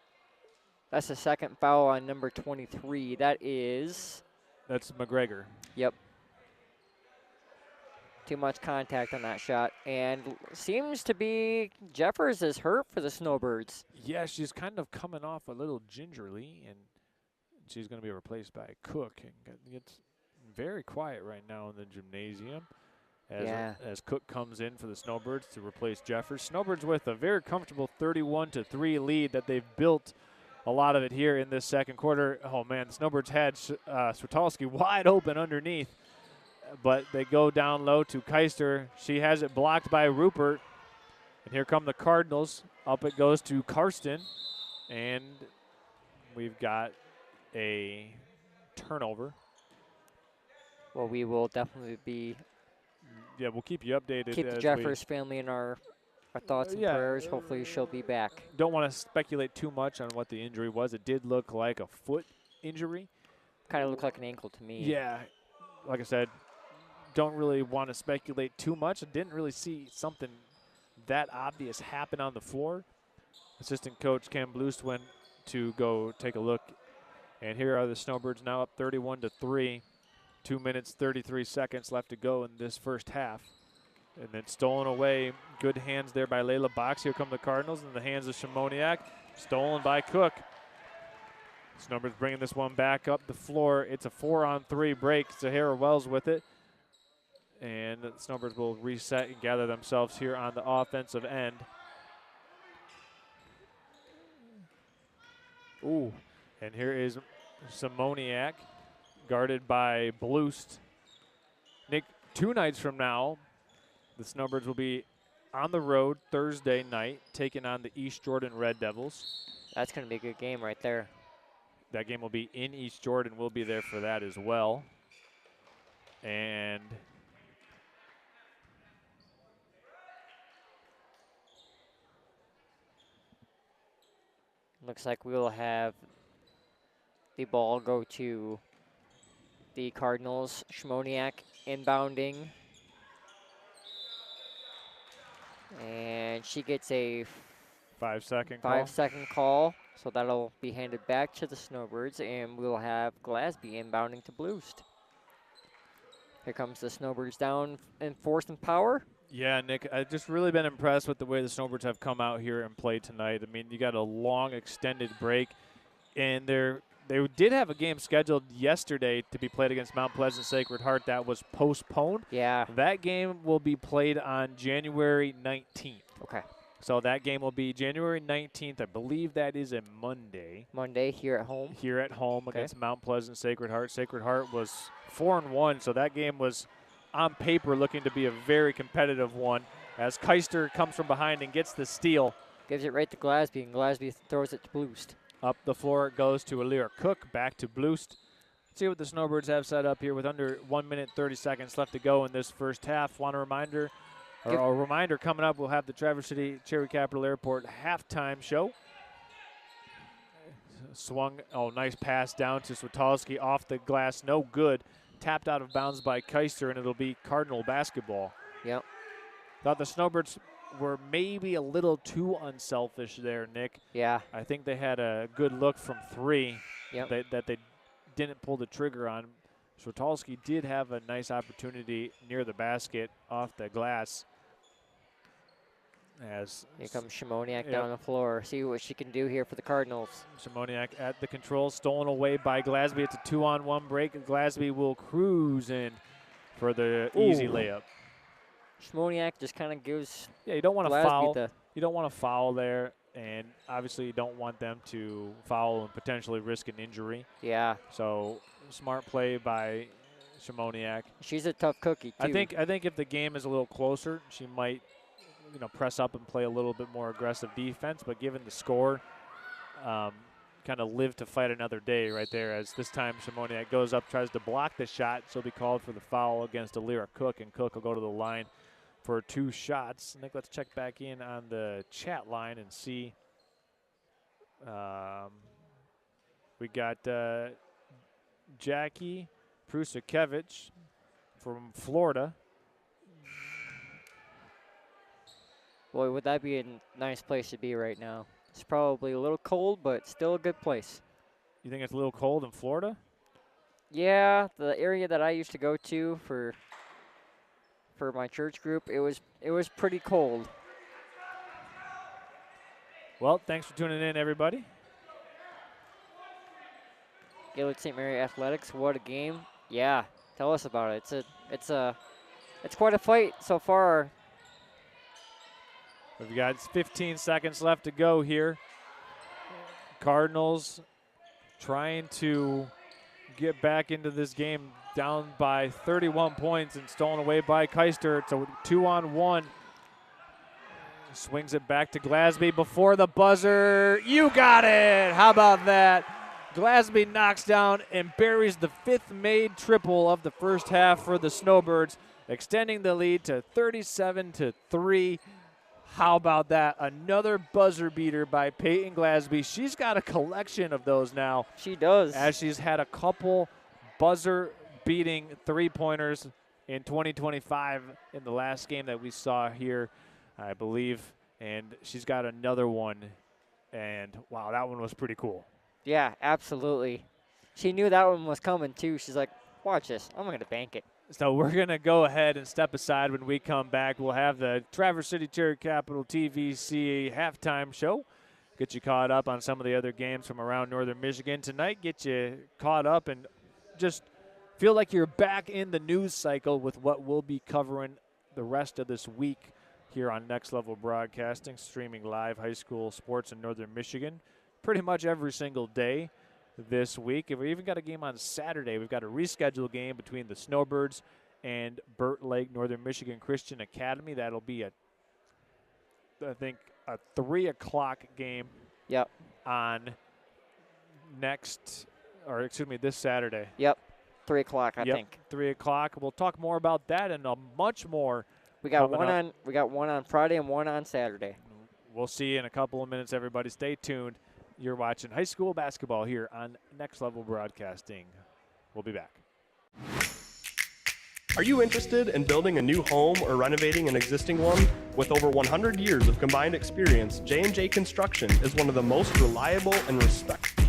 That's the 2nd foul on number 23. That's McGregor. Yep. Too much contact on that shot. And seems to be Jeffers is hurt for the Snowbirds. Yeah, she's kind of coming off a little gingerly, and she's going to be replaced by Cook. And it's very quiet right now in the gymnasium as Cook comes in for the Snowbirds to replace Jeffers. Snowbirds with a very comfortable 31-3 lead that they've built a lot of it here in this 2nd quarter. Oh, man, the Snowbirds had Switalski wide open underneath, but they go down low to Keister. She has it blocked by Rupert. And here come the Cardinals. Up it goes to Karsten. And we've got a turnover. Well, we will definitely be... Yeah, we'll keep you updated. Keep the Jeffers family in our thoughts and prayers. Hopefully she'll be back. Don't want to speculate too much on what the injury was. It did look like a foot injury. Kind of looked like an ankle to me. Yeah. Like I said, don't really want to speculate too much. I didn't really see something that obvious happen on the floor. Assistant coach Cam Bluest went to go take a look. And here are the Snowbirds now up 31-3. 2 minutes, 33 seconds left to go in this first half. And then stolen away. Good hands there by Layla Box. Here come the Cardinals in the hands of Shimoniak. Stolen by Cook. Snowbirds bringing this one back up the floor. It's a 4-on-3 break. Zahara Wells with it. And the Snowbirds will reset and gather themselves here on the offensive end. Ooh, and here is Simoniak, guarded by Bloost. Nick, 2 nights from now, the Snowbirds will be on the road Thursday night, taking on the East Jordan Red Devils. That's going to be a good game right there. That game will be in East Jordan. We'll be there for that as well. And looks like we will have the ball go to the Cardinals. Shimoniak inbounding. And she gets a 5-second 5-second call. So that'll be handed back to the Snowbirds, and we'll have Glasby inbounding to Bloost. Here comes the Snowbirds down in force and power. Yeah, Nick, I've just really been impressed with the way the Snowbirds have come out here and played tonight. I mean, you got a long extended break, and they did have a game scheduled yesterday to be played against Mount Pleasant Sacred Heart that was postponed. Yeah. That game will be played on January 19th. Okay. So that game will be January 19th. I believe that is a Monday. Monday here at home. Here at home against Mount Pleasant Sacred Heart. Sacred Heart was 4-1, so that game was on paper looking to be a very competitive one as Keister comes from behind and gets the steal. Gives it right to Glasby, and Glasby throws it to Bloost. Up the floor it goes to Alira Cook, back to Bloost. Let's see what the Snowbirds have set up here with under 1 minute 30 seconds left to go in this first half. A reminder coming up, we'll have the Traverse City Cherry Capital Airport halftime show. Swung, nice pass down to Switalski off the glass, no good. Tapped out of bounds by Keister, and it'll be Cardinal basketball. Yep. Thought the Snowbirds were maybe a little too unselfish there, Nick. Yeah. I think they had a good look from 3 Yep. that they didn't pull the trigger on. Switalski did have a nice opportunity near the basket off the glass. As here comes Shimoniak down the floor. See what she can do here for the Cardinals. Shimoniak at the control, stolen away by Glasby. It's a 2-on-1 break. Glasby will cruise in for the easy layup. Shimoniak just kind of gives. Yeah, you don't want to Glasby foul. You don't want to foul there, and obviously you don't want them to foul and potentially risk an injury. Yeah. So smart play by Shimoniak. She's a tough cookie too. I think if the game is a little closer, she might, press up and play a little bit more aggressive defense. But given the score, kind of live to fight another day right there. As this time Shimoniak goes up, tries to block the shot. She'll be called for the foul against Alira Cook, and Cook will go to the line for 2 shots. Nick, let's check back in on the chat line and see. We got Jackie Prusakevich from Florida. Boy, would that be a nice place to be right now. It's probably a little cold, but still a good place. You think it's a little cold in Florida? Yeah, the area that I used to go to for my church group, it was pretty cold. Well, thanks for tuning in, everybody. Gaylord St. Mary Athletics, what a game. Yeah, tell us about it. It's quite a fight so far. We've got 15 seconds left to go here. Cardinals trying to get back into this game, down by 31 points and stolen away by Keister. It's a 2-on-1. Swings it back to Glasby before the buzzer. You got it! How about that? Glasby knocks down and buries the 5th made triple of the first half for the Snowbirds, extending the lead to 37-3. How about that? Another buzzer beater by Peyton Glasby. She's got a collection of those now. She does. As she's had a couple buzzer beating 3-pointers in 2025 in the last game that we saw here, I believe. And she's got another one. And, wow, that one was pretty cool. Yeah, absolutely. She knew that one was coming, too. She's like, Watch this. I'm going to bank it. So we're going to go ahead and step aside. When we come back, we'll have the Traverse City Cherry Capital TVC halftime show. Get you caught up on some of the other games from around northern Michigan tonight. Get you caught up and just feel like you're back in the news cycle with what we'll be covering the rest of this week here on Next Level Broadcasting, streaming live high school sports in northern Michigan pretty much every single day this week. And we even got a game on Saturday. We've got a rescheduled game between the Snowbirds and Burt Lake Northern Michigan Christian Academy. That'll be a 3 o'clock game. Yep. On this Saturday. Yep. 3 o'clock, I think. 3 o'clock. We'll talk more about that and much more. We got one on Friday and one on Saturday. We'll see you in a couple of minutes, everybody. Stay tuned. You're watching high school basketball here on Next Level Broadcasting. We'll be back. Are you interested in building a new home or renovating an existing one? With over 100 years of combined experience, J&J Construction is one of the most reliable and respected.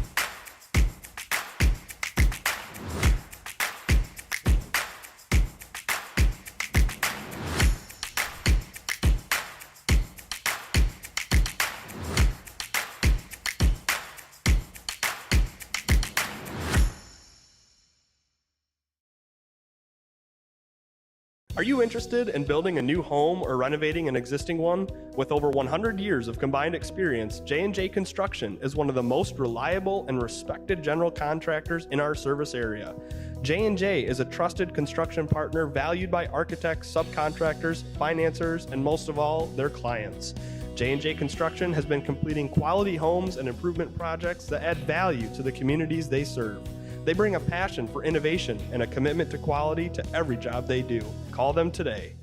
Are you interested in building a new home or renovating an existing one? With over 100 years of combined experience, J&J Construction is one of the most reliable and respected general contractors in our service area. J&J is a trusted construction partner valued by architects, subcontractors, financiers, and most of all, their clients. J&J Construction has been completing quality homes and improvement projects that add value to the communities they serve. They bring a passion for innovation and a commitment to quality to every job they do. Call them today.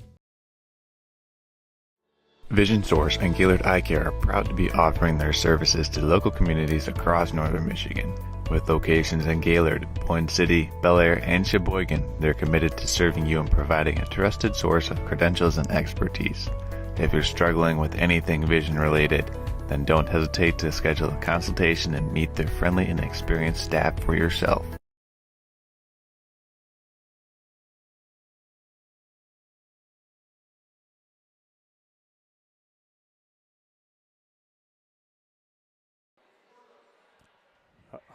Vision Source and Gaylord Eye Care are proud to be offering their services to local communities across northern Michigan. With locations in Gaylord, Boyne City, Bel Air, and Sheboygan, they're committed to serving you and providing a trusted source of credentials and expertise. If you're struggling with anything vision related, then don't hesitate to schedule a consultation and meet their friendly and experienced staff for yourself.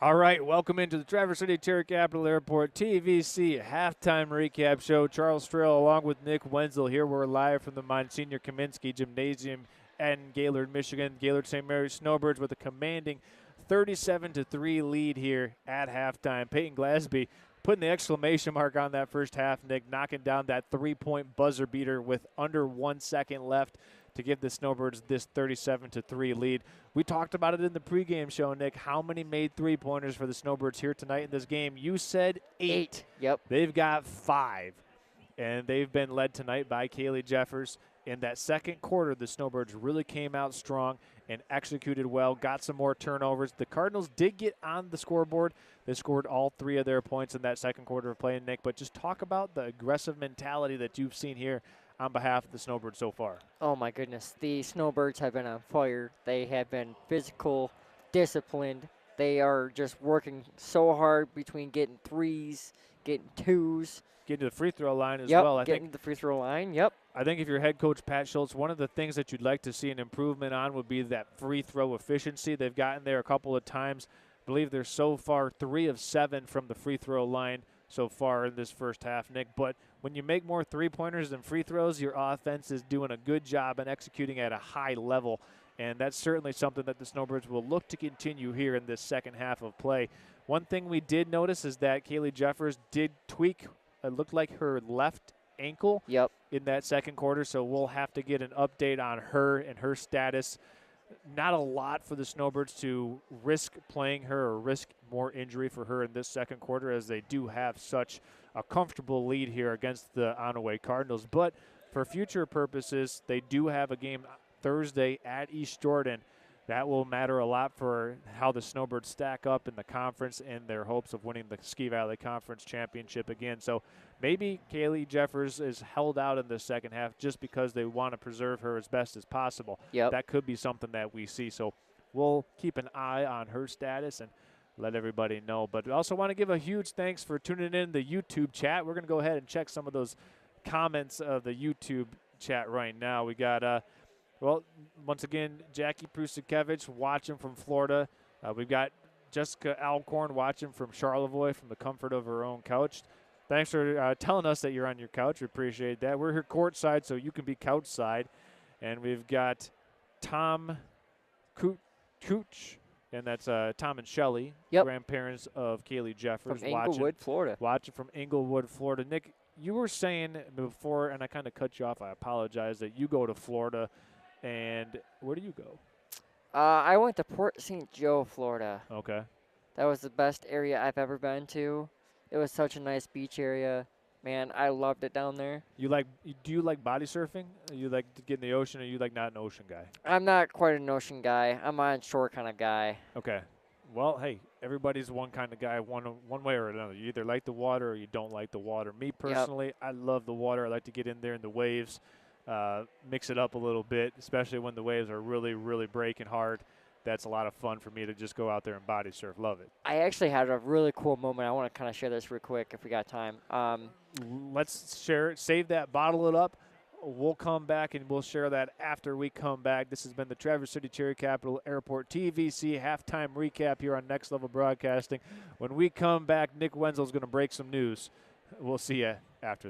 All right, welcome into the Traverse City Cherry Capital Airport TVC halftime recap show. Charles Trail along with Nick Wenzel here. We're live from the Monsignor Kaminsky Gymnasium in Gaylord, Michigan. Gaylord St. Mary's Snowbirds with a commanding 37-3 lead here at halftime. Peyton Glasby putting the exclamation mark on that first half, Nick, knocking down that three-point buzzer beater with under 1 second left to give the Snowbirds this 37-3 lead. We talked about it in the pregame show, Nick. How many made three-pointers for the Snowbirds here tonight in this game? You said 8. Yep. They've got 5, and they've been led tonight by Kaylee Jeffers. In that second quarter, the Snowbirds really came out strong and executed well, got some more turnovers. The Cardinals did get on the scoreboard. They scored all 3 of their points in that second quarter of play, Nick. But just talk about the aggressive mentality that you've seen here on behalf of the Snowbirds so far. Oh, my goodness. The Snowbirds have been on fire. They have been physical, disciplined. They are just working so hard between getting 3s, getting 2s. Getting to the free throw line as yep, well. Getting to the free throw line, yep. I think if you're head coach Pat Schultz, one of the things that you'd like to see an improvement on would be that free throw efficiency. They've gotten there a couple of times. I believe they're so far 3 of 7 from the free throw line so far in this first half, Nick. But when you make more three-pointers than free throws, your offense is doing a good job and executing at a high level. And that's certainly something that the Snowbirds will look to continue here in this second half of play. One thing we did notice is that Kaylee Jeffers did tweak, it looked like her left ankle in that second quarter, so we'll have to get an update on her and her status. Not a lot for the Snowbirds to risk playing her or risk more injury for her in this second quarter, as they do have such a comfortable lead here against the Onaway Cardinals. But for future purposes, they do have a game Thursday at East Jordan. That will matter a lot for how the Snowbirds stack up in the conference and their hopes of winning the Ski Valley Conference Championship again. So maybe Kaylee Jeffers is held out in the second half just because they want to preserve her as best as possible. Yep. That could be something that we see. So we'll keep an eye on her status and let everybody know. But we also want to give a huge thanks for tuning in the YouTube chat. We're going to go ahead and check some of those comments of the YouTube chat right now. We got, well, once again, Jackie Prusakevich watching from Florida. We've got Jessica Alcorn watching from Charlevoix from the comfort of her own couch. Thanks for telling us that you're on your couch. We appreciate that. We're here courtside, so you can be couch side. And we've got Tom Cooch, and that's Tom and Shelley, grandparents of Kaylee Jeffers. From Inglewood, Florida. Watching from Inglewood, Florida. Nick, you were saying before, and I kind of cut you off, I apologize, that you go to Florida. And where do you go? I went to Port St. Joe, Florida. Okay. That was the best area I've ever been to. It was such a nice beach area. Man, I loved it down there. Do you like body surfing? You like to get in the ocean, or you like not an ocean guy? I'm not quite an ocean guy. I'm on shore kind of guy. Okay. Well, hey, everybody's one kind of guy, one way or another. You either like the water or you don't like the water. Me personally, I love the water. I like to get in there in the waves, mix it up a little bit, especially when the waves are really, really breaking hard. That's a lot of fun for me to just go out there and body surf. Love it. I actually had a really cool moment. I want to kind of share this real quick if we got time. Let's share it. Save that, bottle it up. We'll come back and we'll share that after we come back. This has been the Traverse City Cherry Capital Airport TVC halftime recap here on Next Level Broadcasting. When we come back, Nick Wenzel's going to break some news. We'll see you after.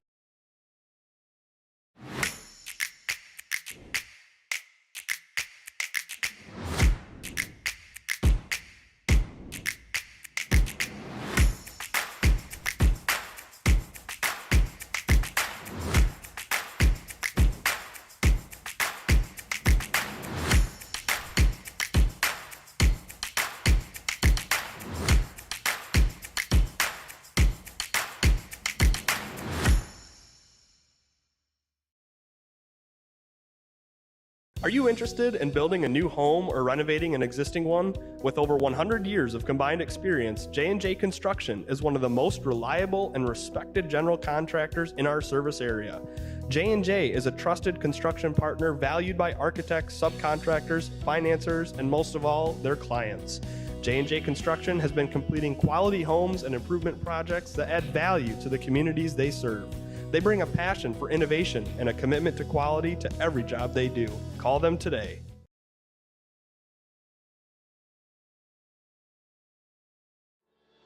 Are you interested in building a new home or renovating an existing one? With over 100 years of combined experience, J&J Construction is one of the most reliable and respected general contractors in our service area. J&J is a trusted construction partner valued by architects, subcontractors, financiers, and most of all, their clients. J&J Construction has been completing quality homes and improvement projects that add value to the communities they serve. They bring a passion for innovation and a commitment to quality to every job they do. Call them today.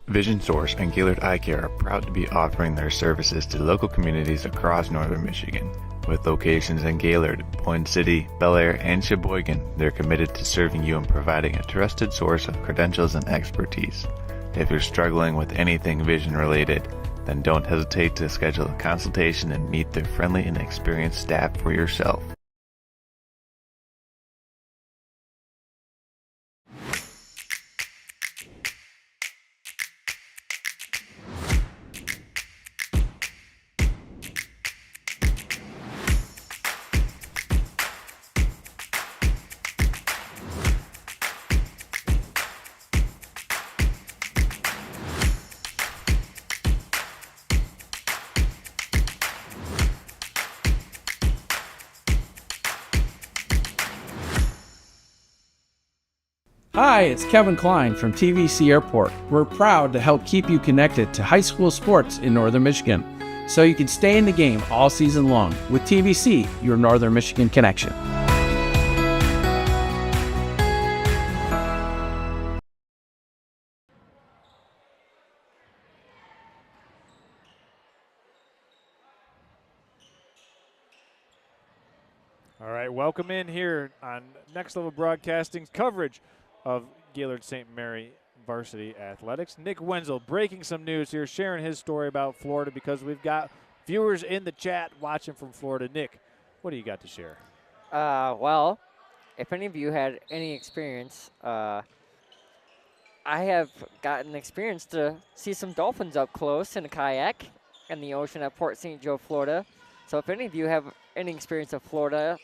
Vision Source and Gaylord Eye Care are proud to be offering their services to local communities across northern Michigan. With locations in Gaylord, Point City, Bel Air, and Sheboygan, they're committed to serving you and providing a trusted source of credentials and expertise. If you're struggling with anything vision related, then don't hesitate to schedule a consultation and meet their friendly and experienced staff for yourself. Hi, it's Kevin Klein from TVC Airport. We're proud to help keep you connected to high school sports in Northern Michigan, so you can stay in the game all season long with TVC, your Northern Michigan connection. All right, welcome in here on Next Level Broadcasting's coverage of Gaylord St. Mary Varsity Athletics. Nick Wenzel breaking some news here, sharing his story about Florida because we've got viewers in the chat watching from Florida. Nick, what do you got to share? Well, if any of you had any experience, I have gotten experience to see some dolphins up close in a kayak in the ocean at Port St. Joe, Florida. So if any of you have any experience of Florida,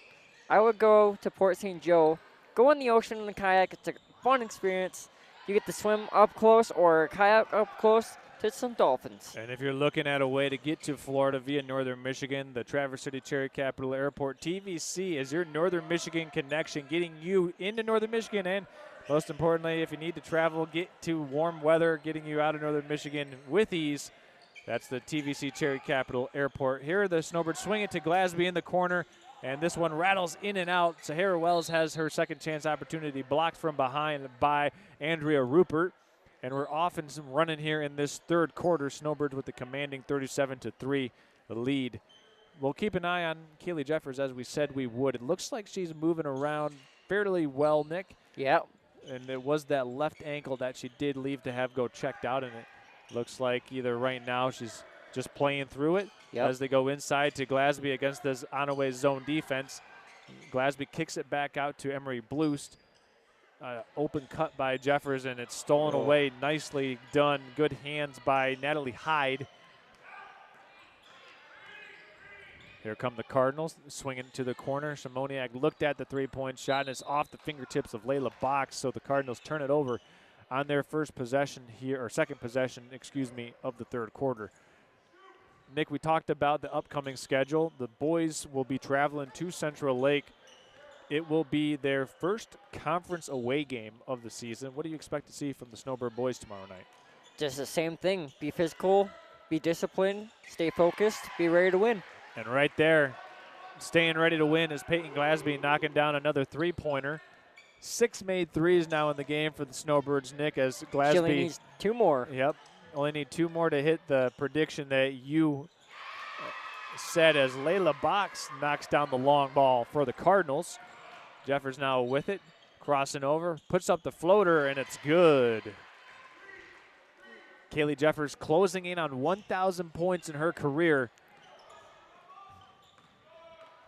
I would go to Port St. Joe, go in the ocean in the kayak. It's a fun experience. You get to swim up close or kayak up close to some dolphins. And if you're looking at a way to get to Florida via Northern Michigan, the Traverse City Cherry Capital Airport TVC is your Northern Michigan connection, getting you into Northern Michigan and most importantly, if you need to travel, get to warm weather, getting you out of northern Michigan with ease, that's the TVC Cherry Capital Airport. Here the Snowbirds swing it to Glasby in the corner, and this one rattles in and out. Sahara Wells has her second chance opportunity blocked from behind by Andrea Rupert. And we're off and running here in this third quarter. Snowbirds with the commanding 37-3 lead. We'll keep an eye on Kaylee Jeffers as we said we would. It looks like she's moving around fairly well, Nick. Yeah. And it was that left ankle that she did leave to have go checked out, and it looks like either right now she's just playing through it as they go inside to Glasby against this Onaway zone defense. Glasby kicks it back out to Emery Bloost. Open cut by Jeffers, and it's stolen away. Nicely done. Good hands by Natalie Hyde. Here come the Cardinals, swinging to the corner. Simoniak looked at the three-point shot, and it's off the fingertips of Layla Box, so the Cardinals turn it over on their first possession here, or second possession, excuse me, of the third quarter. Nick, we talked about the upcoming schedule. The boys will be traveling to Central Lake. It will be their first conference away game of the season. What do you expect to see from the Snowbird boys tomorrow night? Just the same thing. Be physical, be disciplined, stay focused, be ready to win. And right there, staying ready to win is Peyton Glasby knocking down another three-pointer. 6 made threes now in the game for the Snowbirds, Nick, as Glasby. She only needs 2 more. Yep, only need 2 more to hit the prediction that you said as Layla Box knocks down the long ball for the Cardinals. Jeffers now with it, crossing over, puts up the floater, and it's good. Kaylee Jeffers closing in on 1,000 points in her career.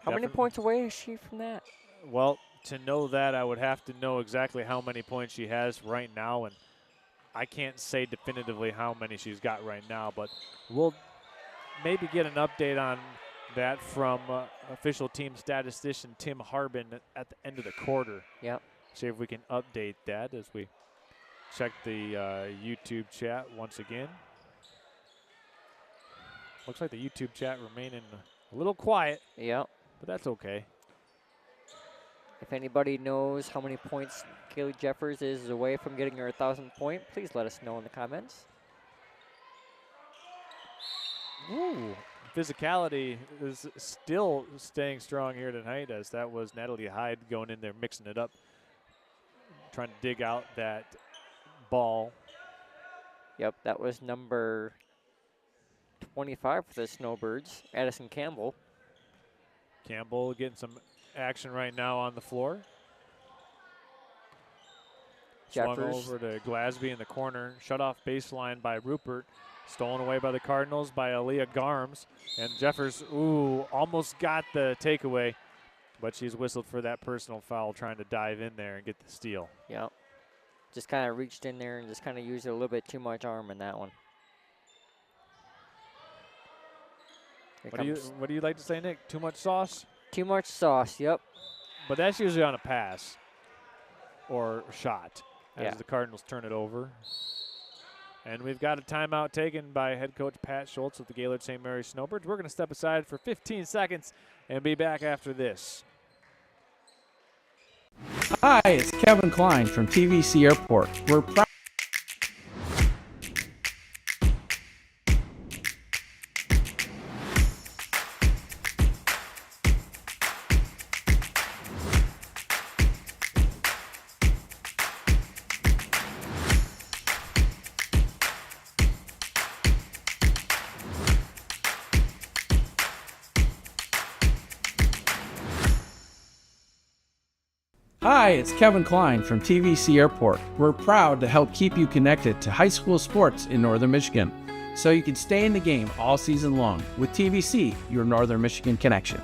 How many points away is she from that? Well, to know that, I would have to know exactly how many points she has right now, and I can't say definitively how many she's got right now, but we'll maybe get an update on that from official team statistician Tim Harbin at the end of the quarter. Yep. See if we can update that as we check the YouTube chat once again. Looks like the YouTube chat remaining a little quiet. Yep. But that's okay. If anybody knows how many points Kaylee Jeffers is away from getting her 1,000 point, please let us know in the comments. Ooh. Physicality is still staying strong here tonight, as that was Natalie Hyde going in there mixing it up, trying to dig out that ball. Yep, that was number 25 for the Snowbirds, Addison Campbell. Campbell getting some action right now on the floor. Swung over to Glasby in the corner. Shut off baseline by Rupert. Stolen away by the Cardinals by Aaliyah Garms. And Jeffers, almost got the takeaway, but she's whistled for that personal foul, trying to dive in there and get the steal. Yep. Just kind of reached in there and just kind of used a little bit too much arm in that one. What do you like to say, Nick? Too much sauce? Too much sauce, yep. But that's usually on a pass or shot as the Cardinals turn it over. And we've got a timeout taken by head coach Pat Schultz of the Gaylord St. Mary's Snowbirds. We're going to step aside for 15 seconds and be back after this. Hi, it's Kevin Klein from TVC Airport. We're proud. Hi, it's Kevin Klein from TVC Airport. We're proud to help keep you connected to high school sports in Northern Michigan, so you can stay in the game all season long with TVC, your Northern Michigan connection.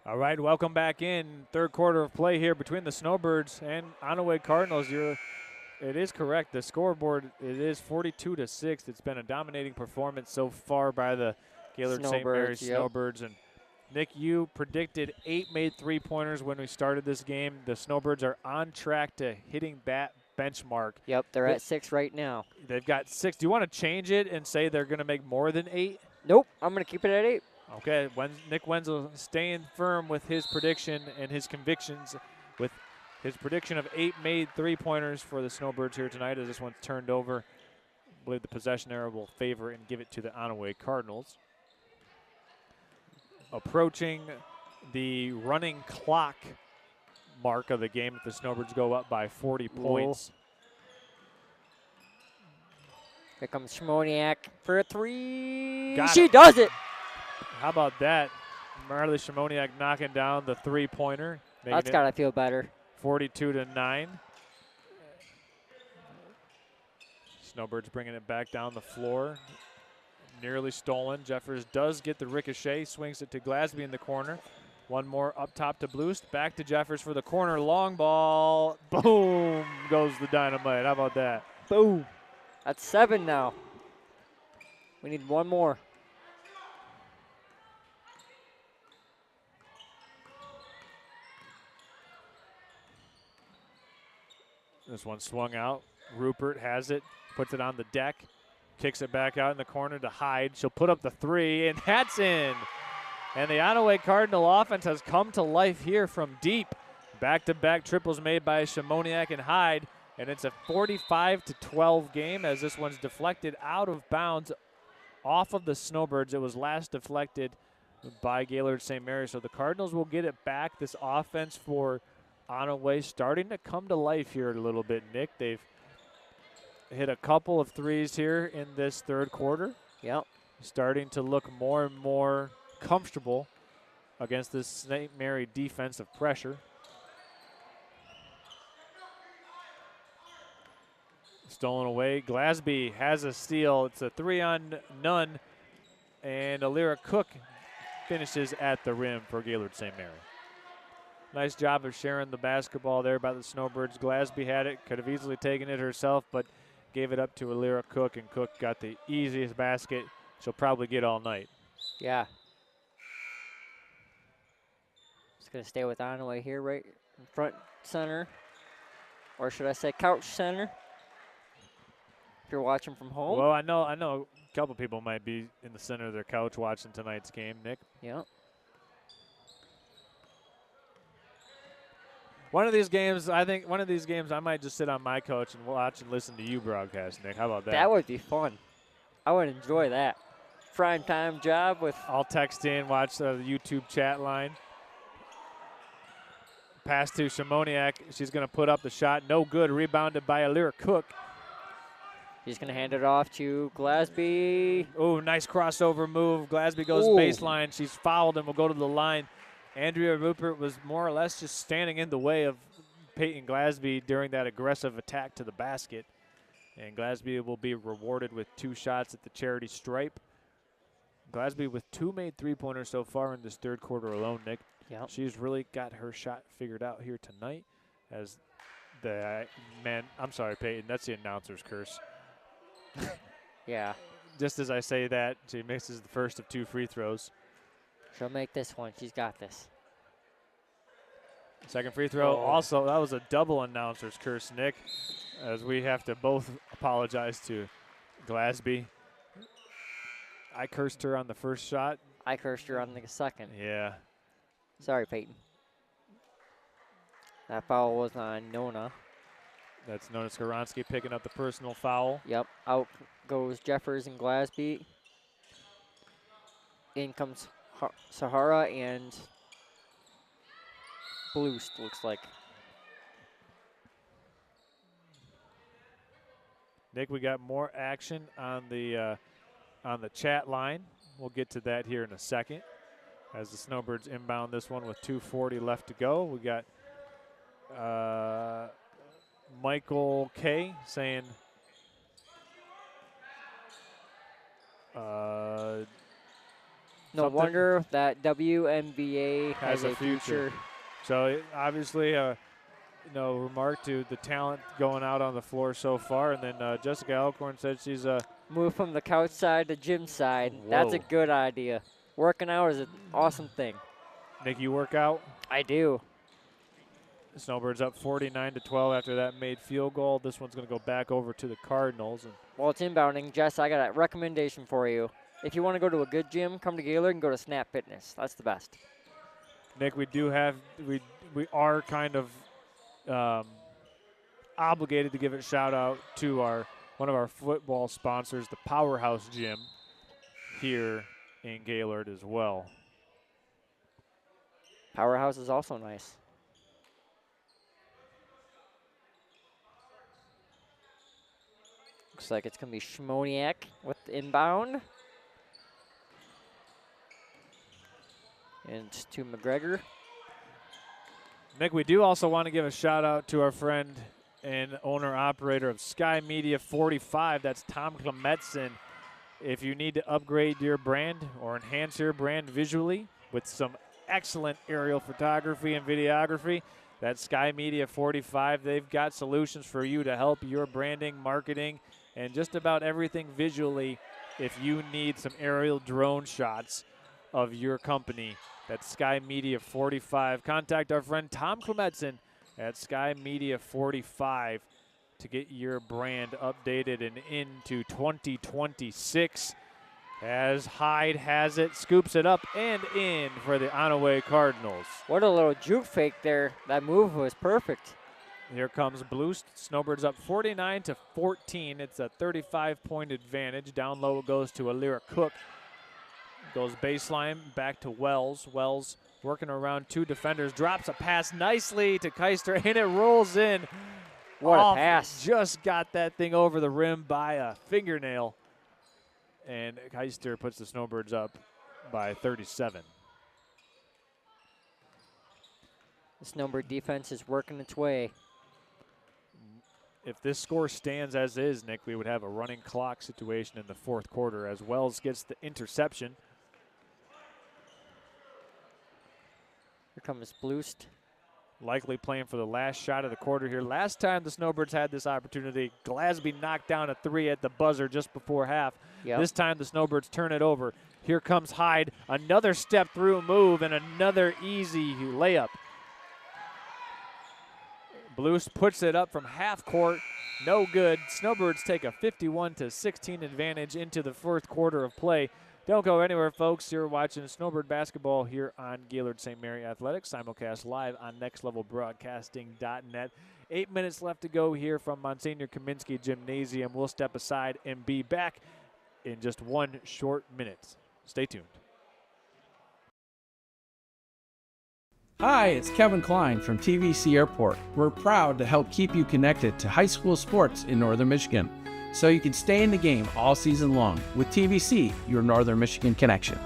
All right, welcome back in. Third quarter of play here between the Snowbirds and Onaway Cardinals. It is correct. The scoreboard, it is 42-6. It's been a dominating performance so far by the Gaylord St. Mary's Snowbirds. And Nick, you predicted 8 made three-pointers when we started this game. The Snowbirds are on track to hitting that benchmark. Yep, they're at 6 right now. They've got 6. Do you want to change it and say they're going to make more than 8? Nope, I'm going to keep it at 8. Okay, Nick Wenzel staying firm with his prediction and his convictions with his prediction of 8 made three-pointers for the Snowbirds here tonight as this one's turned over. I believe the possession error will favor and give it to the Onaway Cardinals. Approaching the running clock mark of the game if the Snowbirds go up by 40 points. Here comes Shimoniak for a 3. Got She it. does it. How about that? Marley Shimoniak knocking down the three-pointer. That's got to feel better. 42-9. Snowbirds bringing it back down the floor. Nearly stolen. Jeffers does get the ricochet. Swings it to Glasby in the corner. One more up top to Bloost. Back to Jeffers for the corner. Long ball. Boom goes the dynamite. How about that? Boom. That's 7 now. We need one more. This one swung out. Rupert has it. Puts it on the deck. Kicks it back out in the corner to Hyde. She'll put up the 3, and that's in. And the Onaway Cardinal offense has come to life here from deep. Back-to-back triples made by Shimoniak and Hyde. And it's a 45-12 game as this one's deflected out of bounds off of the Snowbirds. It was last deflected by Gaylord St. Mary. So the Cardinals will get it back. This offense for Onaway starting to come to life here a little bit, Nick. They've hit a couple of threes here in this third quarter. Yep. Starting to look more and more comfortable against this St. Mary defensive pressure. Stolen away. Glasby has a steal. It's a 3-on-none. And Alira Cook finishes at the rim for Gaylord St. Mary. Nice job of sharing the basketball there by the Snowbirds. Glasby had it. Could have easily taken it herself, but gave it up to Alira Cook, and Cook got the easiest basket she'll probably get all night. Yeah. Just going to stay with Onaway here, right in front center. Or should I say couch center? If you're watching from home. Well, I know a couple people might be in the center of their couch watching tonight's game, Nick. Yeah. One of these games, I might just sit on my couch and watch and listen to you broadcast, Nick. How about that? That would be fun. I would enjoy that. Prime time job with. I'll text in, watch the YouTube chat line. Pass to Shimoniak. She's going to put up the shot. No good. Rebounded by Alira Cook. He's going to hand it off to Glasby. Oh, nice crossover move. Glasby goes baseline. She's fouled and will go to the line. Andrea Rupert was more or less just standing in the way of Peyton Glasby during that aggressive attack to the basket. And Glasby will be rewarded with 2 shots at the charity stripe. Glasby with 2 made three-pointers so far in this third quarter alone, Nick. Yep. She's really got her shot figured out here tonight. As the I'm sorry, Peyton, that's the announcer's curse. Yeah. Just as I say that, she misses the first of 2 free throws. She'll make this one. She's got this. Second free throw. Also, that was a double announcer's curse, Nick, as we have to both apologize to Glasby. I cursed her on the first shot. I cursed her on the second. Yeah. Sorry, Peyton. That foul was on Nona. That's Nona Skaronski picking up the personal foul. Yep. Out goes Jeffers and Glasby. In comes Sahara and Bloost, looks like. Nick, we got more action on the chat line. We'll get to that here in a second as the Snowbirds inbound this one with 2:40 left to go. We got Michael K saying no wonder that WNBA has a future. So obviously, remark to the talent going out on the floor so far. And then Jessica Alcorn said she's move from the couch side to gym side. Whoa. That's a good idea. Working out is an awesome thing. Nick, you work out? I do. Snowbirds up 49-12 after that made field goal. This one's going to go back over to the Cardinals. And While it's inbounding, Jess, I got a recommendation for you. If you want to go to a good gym, come to Gaylord and go to Snap Fitness. That's the best. Nick, we are kind of obligated to give a shout out to one of our football sponsors, the Powerhouse Gym here in Gaylord as well. Powerhouse is also nice. Looks like it's going to be Schmoniak with the inbound. And it's to McGregor. Nick, we do also want to give a shout out to our friend and owner-operator of Sky Media 45. That's Tom Klemetson. If you need to upgrade your brand or enhance your brand visually with some excellent aerial photography and videography, that's Sky Media 45. They've got solutions for you to help your branding, marketing, and just about everything visually. If you need some aerial drone shots of your company, that's Sky Media 45. Contact our friend Tom Klemetson at Sky Media 45 to get your brand updated and into 2026. As Hyde has it, scoops it up and in for the Onaway Cardinals. What a little juke fake there. That move was perfect. Here comes Blue. Snowbirds up 49-14. It's a 35-point advantage. Down low it goes to Alira Cook. Goes baseline back to Wells. Wells working around two defenders. Drops a pass nicely to Keister, and it rolls in. What a pass. Just got that thing over the rim by a fingernail. And Keister puts the Snowbirds up by 37. The Snowbird defense is working its way. If this score stands as is, Nick, we would have a running clock situation in the fourth quarter as Wells gets the interception. Here comes Bloost. Likely playing for the last shot of the quarter here. Last time the Snowbirds had this opportunity, Glasby knocked down a three at the buzzer just before half. Yep. This time the Snowbirds turn it over. Here comes Hyde. Another step through move and another easy layup. Blues puts it up from half court. No good. Snowbirds take a 51-16 advantage into the fourth quarter of play. Don't go anywhere, folks. You're watching Snowbird basketball here on Gaylord St. Mary Athletics, simulcast live on nextlevelbroadcasting.net. 8 minutes left to go here from Monsignor Kaminsky Gymnasium. We'll step aside and be back in just 1 short minute. Stay tuned. Hi, it's Kevin Klein from TVC Airport. We're proud to help keep you connected to high school sports in Northern Michigan, so you can stay in the game all season long with TVC, your Northern Michigan connection.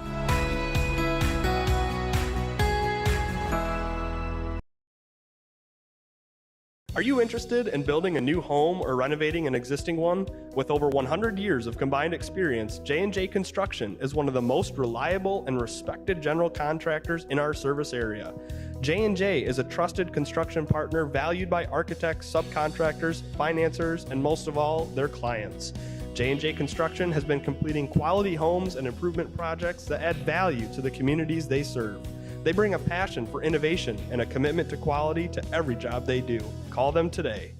Are you interested in building a new home or renovating an existing one? With over 100 years of combined experience, J&J Construction is one of the most reliable and respected general contractors in our service area. J&J is a trusted construction partner valued by architects, subcontractors, financiers, and most of all, their clients. J&J Construction has been completing quality homes and improvement projects that add value to the communities they serve. They bring a passion for innovation and a commitment to quality to every job they do. Call them today.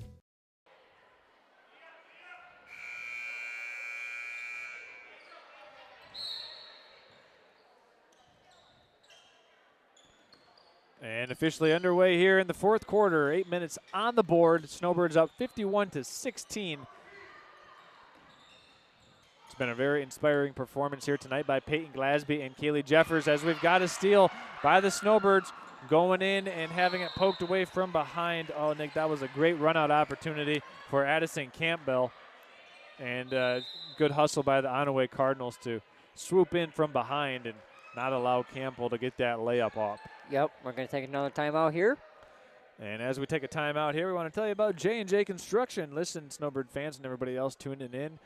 And officially underway here in the fourth quarter. 8 minutes on the board. Snowbirds up 51-16. It's been a very inspiring performance here tonight by Peyton Glasby and Kaylee Jeffers, as we've got a steal by the Snowbirds going in and having it poked away from behind. Oh, Nick, that was a great run-out opportunity for Addison Campbell. And good hustle by the Onaway Cardinals to swoop in from behind and not allow Campbell to get that layup off. Yep, we're going to take another timeout here. And as we take a timeout here, we want to tell you about J&J Construction. Listen, Snowbird fans and everybody else tuning in,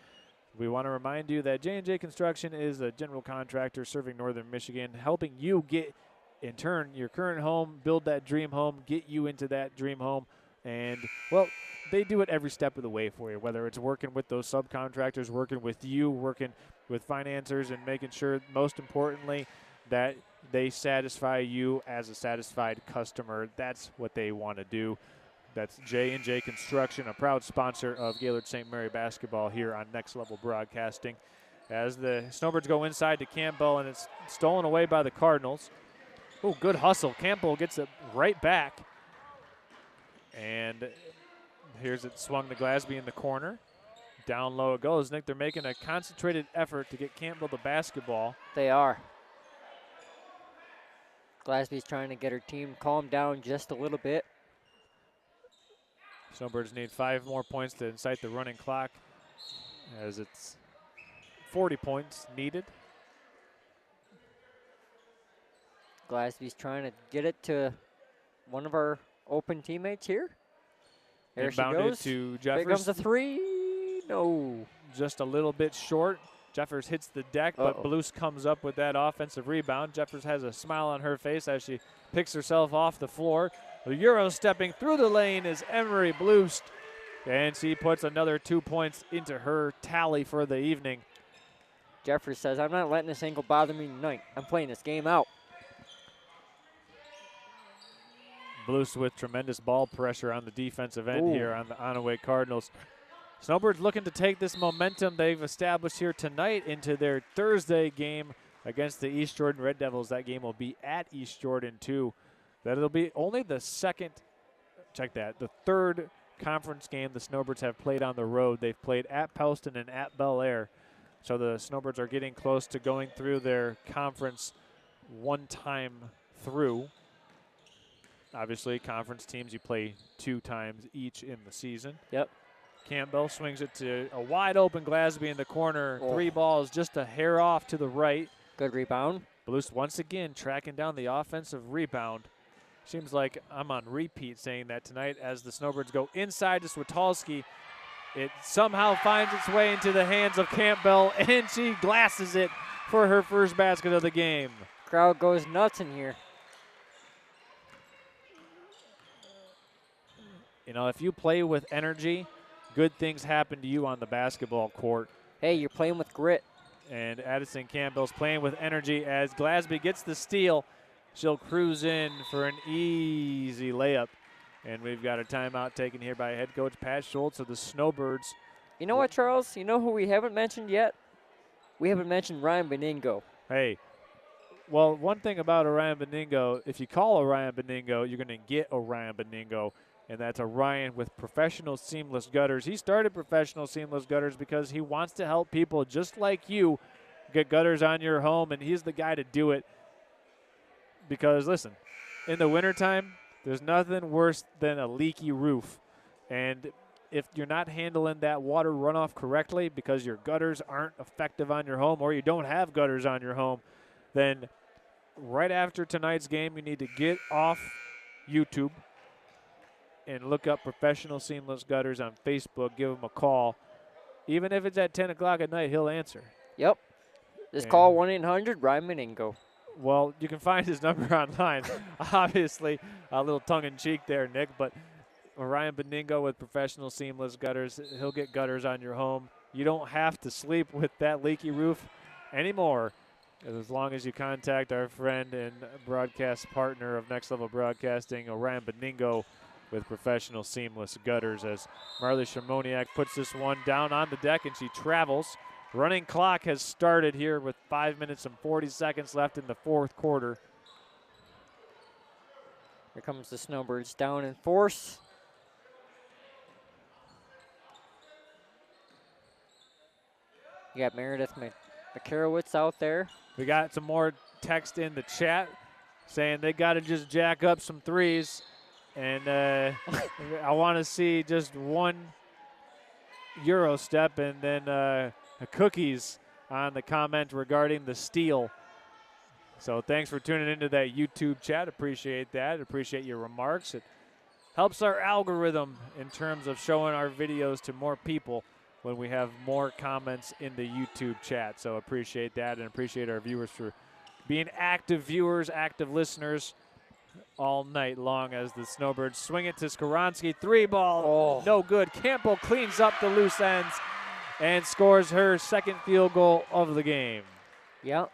we want to remind you that J&J Construction is a general contractor serving Northern Michigan, helping you get, in turn, your current home, build that dream home, get you into that dream home. And, well, they do it every step of the way for you, whether it's working with those subcontractors, working with you, working with financiers, and making sure, most importantly, that they satisfy you as a satisfied customer. That's what they want to do. That's J&J Construction, a proud sponsor of Gaylord St. Mary basketball here on Next Level Broadcasting. As the Snowbirds go inside to Campbell, and it's stolen away by the Cardinals. Oh, good hustle. Campbell gets it right back. And here's it swung to Glasby in the corner. Down low it goes. Nick, they're making a concentrated effort to get Campbell the basketball. They are. Glasby's trying to get her team calmed down just a little bit. Snowbirds need 5 more points to incite the running clock, as it's 40 points needed. Glasby's trying to get it to one of our open teammates here. There she Inbounded goes. to Jeffers. Here comes the three. No. Just a little bit short. Jeffers hits the deck, but Blues comes up with that offensive rebound. Jeffers has a smile on her face as she picks herself off the floor. The Euro stepping through the lane is Emery Bloost, and she puts another 2 points into her tally for the evening. Jeffers says, I'm not letting this ankle bother me tonight. I'm playing this game out. Bloost with tremendous ball pressure on the defensive end here on the Onaway Cardinals. Snowbirds looking to take this momentum they've established here tonight into their Thursday game against the East Jordan Red Devils. That game will be at East Jordan too. That'll be only the the third conference game the Snowbirds have played on the road. They've played at Pelston and at Bel Air. So the Snowbirds are getting close to going through their conference one time through. Obviously, conference teams, you play 2 times each in the season. Yep. Campbell swings it to a wide open Glasby in the corner. 3 balls just a hair off to the right. Good rebound. Blues once again tracking down the offensive rebound. Seems like I'm on repeat saying that tonight as the Snowbirds go inside to Switalski. It somehow finds its way into the hands of Campbell, and she glasses it for her first basket of the game. Crowd goes nuts in here. You know, if you play with energy, good things happen to you on the basketball court. Hey, you're playing with grit. And Addison Campbell's playing with energy as Glasby gets the steal. She'll cruise in for an easy layup. And we've got a timeout taken here by head coach Pat Schultz of the Snowbirds. You know what, Charles? You know who we haven't mentioned yet? We haven't mentioned Ryan Beningo. Hey, well, one thing about Orion Beningo, if you call Orion Beningo, you're going to get Orion Beningo. And that's Orion with Professional Seamless Gutters. He started Professional Seamless Gutters because he wants to help people just like you get gutters on your home, and he's the guy to do it. Because, listen, in the wintertime, there's nothing worse than a leaky roof. And if you're not handling that water runoff correctly because your gutters aren't effective on your home or you don't have gutters on your home, then right after tonight's game, you need to get off YouTube and look up Professional Seamless Gutters on Facebook. Give him a call. Even if it's at 10 o'clock at night, he'll answer. Yep. Just call 1-800 Ryan Meningo. Well, you can find his number online. Obviously, a little tongue-in-cheek there, Nick, but Ryan Beningo with Professional Seamless Gutters, he'll get gutters on your home. You don't have to sleep with that leaky roof anymore as long as you contact our friend and broadcast partner of Next Level Broadcasting, Ryan Beningo, with Professional Seamless Gutters, as Marley Shermoniak puts this one down on the deck and she travels. Running clock has started here with 5 minutes and 40 seconds left in the fourth quarter. Here comes the Snowbirds down in force. You got Meredith McCarowitz out there. We got some more text in the chat saying they got to just jack up some threes. And I want to see just one Euro step and then cookies on the comment regarding the steal. So thanks for tuning into that YouTube chat. Appreciate that. Appreciate your remarks. It helps our algorithm in terms of showing our videos to more people when we have more comments in the YouTube chat. So appreciate that and appreciate our viewers for being active viewers, active listeners all night long as the Snowbirds swing it to Skoronski. 3-ball, no good. Campbell cleans up the loose ends and scores her second field goal of the game. Yep.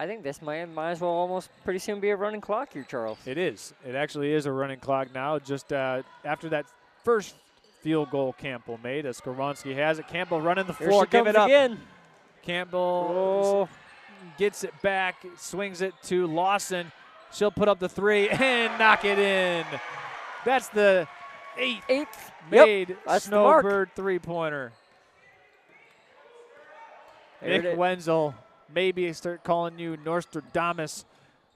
I think this might as well almost pretty soon be a running clock here, Charles. It is. It actually is a running clock now. Just after that first field goal Campbell made, as Skowronski has it. Campbell running the floor. Give it up. Again. Campbell gets it back, swings it to Lawson. She'll put up the three and knock it in. That's the eighth made Snowbird three-pointer. Nick Wenzel, maybe start calling you Nostradamus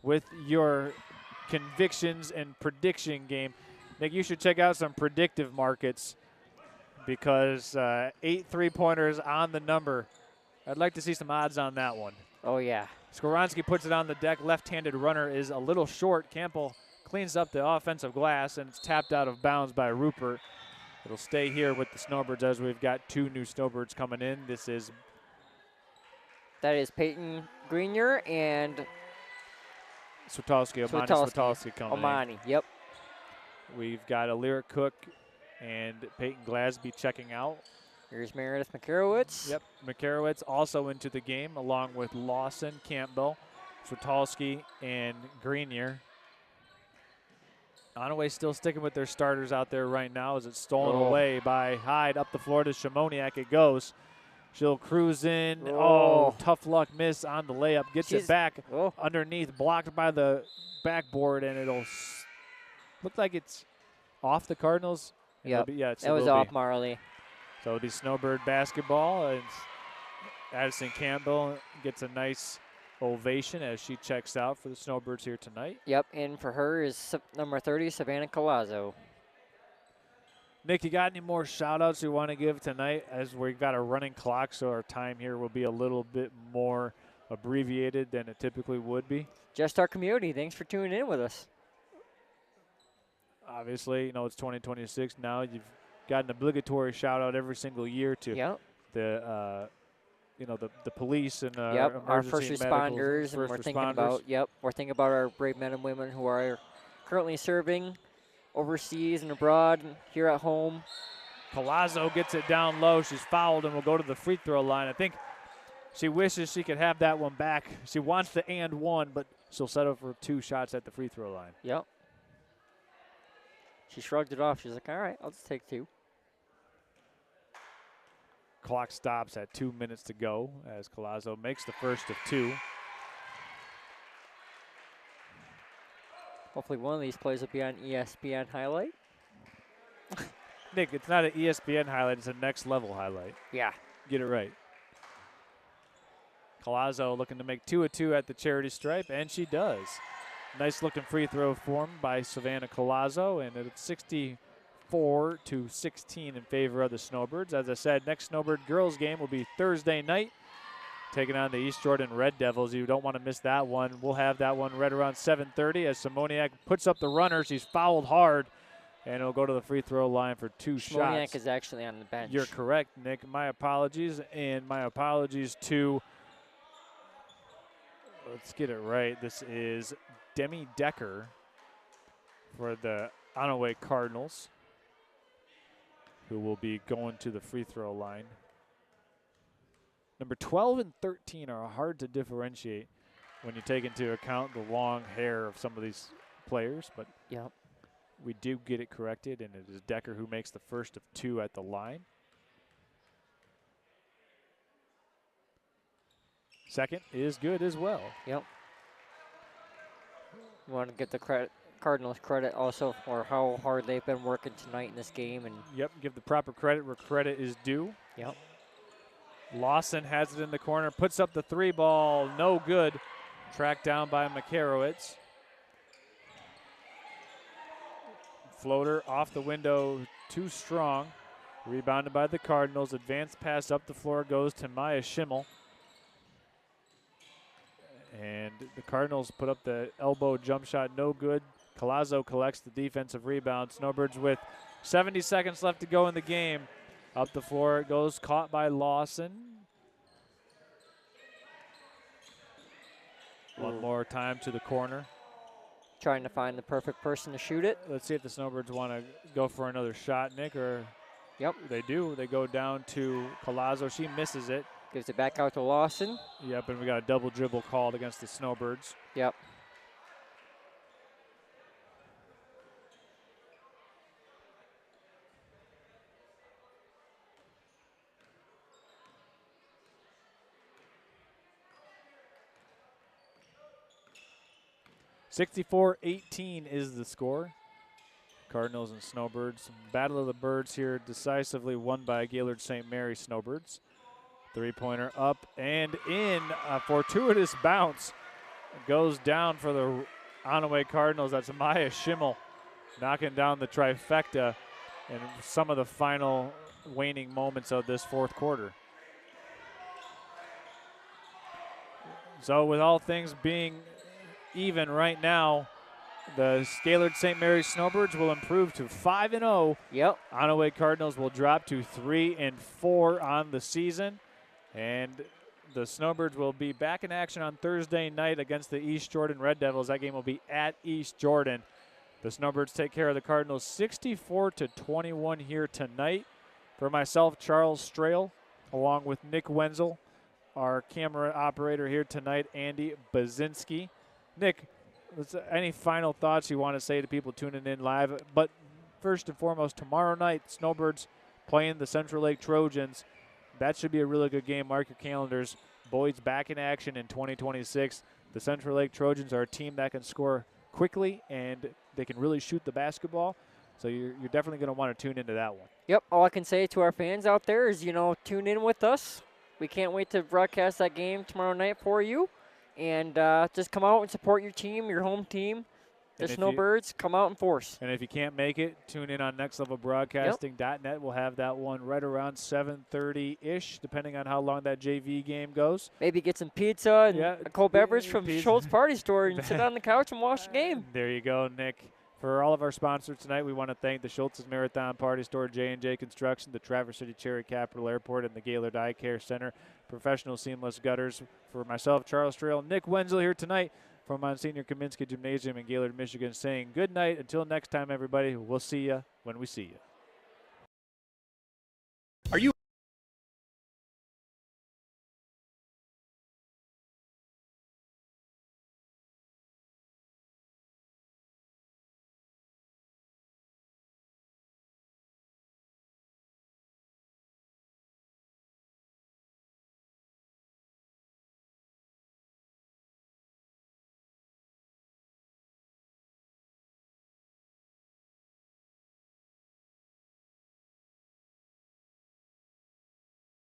with your convictions and prediction game. Nick, you should check out some predictive markets because 8 three-pointers on the number. I'd like to see some odds on that one. Oh, yeah. Skowronski puts it on the deck. Left-handed runner is a little short. Campbell cleans up the offensive glass, and it's tapped out of bounds by Rupert. It'll stay here with the Snowbirds as we've got 2 new Snowbirds coming in. That is Peyton Grenier and Omani Switowski coming in. Yep. We've got Alira Cook and Peyton Glasby checking out. Here's Meredith McCarowitz. Yep, McCarowitz also into the game along with Lawson, Campbell, Switowski, and Grenier. Onaway still sticking with their starters out there right now as it's stolen away by Hyde. Up the floor to Shimoniak it goes. She'll cruise in. Tough luck miss on the layup. Gets it back underneath, blocked by the backboard, and it'll look like it's off the Cardinals. Yep. That was off Marley. So it'll be Snowbird basketball. And Addison Campbell gets a nice ovation as she checks out for the Snowbirds here tonight. Yep, and for her is number 30, Savannah Colazzo. Nick, you got any more shout-outs you want to give tonight as we've got a running clock, so our time here will be a little bit more abbreviated than it typically would be? Just our community. Thanks for tuning in with us. Obviously, it's 2026 now. You've got an obligatory shout-out every single year to the police and our first responders, and we're thinking about our brave men and women who are currently serving overseas and abroad and here at home. Colazzo gets it down low. She's fouled and will go to the free throw line. I think she wishes she could have that one back. She wants the and one, but she'll settle for 2 shots at the free throw line. Yep. She shrugged it off. She's like, all right, I'll just take 2. Clock stops at 2 minutes to go as Colazzo makes the first of 2. Hopefully one of these plays will be on ESPN highlight. Nick, it's not an ESPN highlight. It's a next level highlight. Yeah. Get it right. Colazzo looking to make 2 of 2 at the charity stripe, and she does. Nice looking free throw form by Savannah Colazzo, and it's 64-16 in favor of the Snowbirds. As I said, next Snowbird girls game will be Thursday night, taking on the East Jordan Red Devils. You don't want to miss that one. We'll have that one right around 7:30 as Simoniak puts up the runner. She's fouled hard, and it'll go to the free throw line for 2 shots. Simoniak is actually on the bench. You're correct, Nick. My apologies, and my apologies to, let's get it right. This is Demi Decker for the Onaway Cardinals, who will be going to the free throw line. Number 12 and 13 are hard to differentiate when you take into account the long hair of some of these players, but we do get it corrected, and it is Decker who makes the first of 2 at the line. Second is good as well. Yep. We want to get the Cardinals credit also for how hard they've been working tonight in this game. And give the proper credit where credit is due. Yep. Lawson has it in the corner, puts up the 3 ball, no good. Tracked down by McCarowitz. Floater off the window, too strong. Rebounded by the Cardinals. Advanced pass up the floor goes to Maya Schimmel. And the Cardinals put up the elbow jump shot, no good. Colazzo collects the defensive rebound. Snowbirds with 70 seconds left to go in the game. Up the floor it goes, caught by Lawson. One more time to the corner. Trying to find the perfect person to shoot it. Let's see if the Snowbirds want to go for another shot, Nick, or they do. They go down to Colazzo. She misses it. Gives it back out to Lawson. Yep, and we got a double dribble called against the Snowbirds. Yep. (64-18) is the score. Cardinals and Snowbirds. Battle of the Birds here, decisively won by Gaylord St. Mary Snowbirds. Three-pointer up and in. A fortuitous bounce goes down for the Onaway Cardinals. That's Maya Schimmel knocking down the trifecta in some of the final waning moments of this fourth quarter. So with all things being even right now, the Gaylord St. Mary's Snowbirds will improve to 5-0. Yep. Onaway Cardinals will drop to 3-4 on the season. And the Snowbirds will be back in action on Thursday night against the East Jordan Red Devils. That game will be at East Jordan. The Snowbirds take care of the Cardinals 64-21 here tonight. For myself, Charles Strail, along with Nick Wenzel, our camera operator here tonight, Andy Bazinski. Nick, any final thoughts you want to say to people tuning in live? But first and foremost, tomorrow night, Snowbirds playing the Central Lake Trojans. That should be a really good game. Mark your calendars. Boyd's back in action in 2026. The Central Lake Trojans are a team that can score quickly, and they can really shoot the basketball. So you're definitely going to want to tune into that one. Yep. All I can say to our fans out there is, tune in with us. We can't wait to broadcast that game tomorrow night for you. And just come out and support your team, your home team. The Snowbirds, come out and force. And if you can't make it, tune in on nextlevelbroadcasting.net. We'll have that one right around 7:30-ish, depending on how long that JV game goes. Maybe get some pizza and a cold beverage from Schultz Party Store and sit on the couch and watch the game. There you go, Nick. For all of our sponsors tonight, we want to thank the Schultz's Marathon Party Store, J&J Construction, the Traverse City Cherry Capital Airport, and the Gaylord Eye Care Center. Professional Seamless Gutters. For myself, Charles Trail, Nick Wenzel here tonight from Monsignor Kaminsky Gymnasium in Gaylord, Michigan, saying good night. Until next time, everybody, we'll see you when we see you. Are you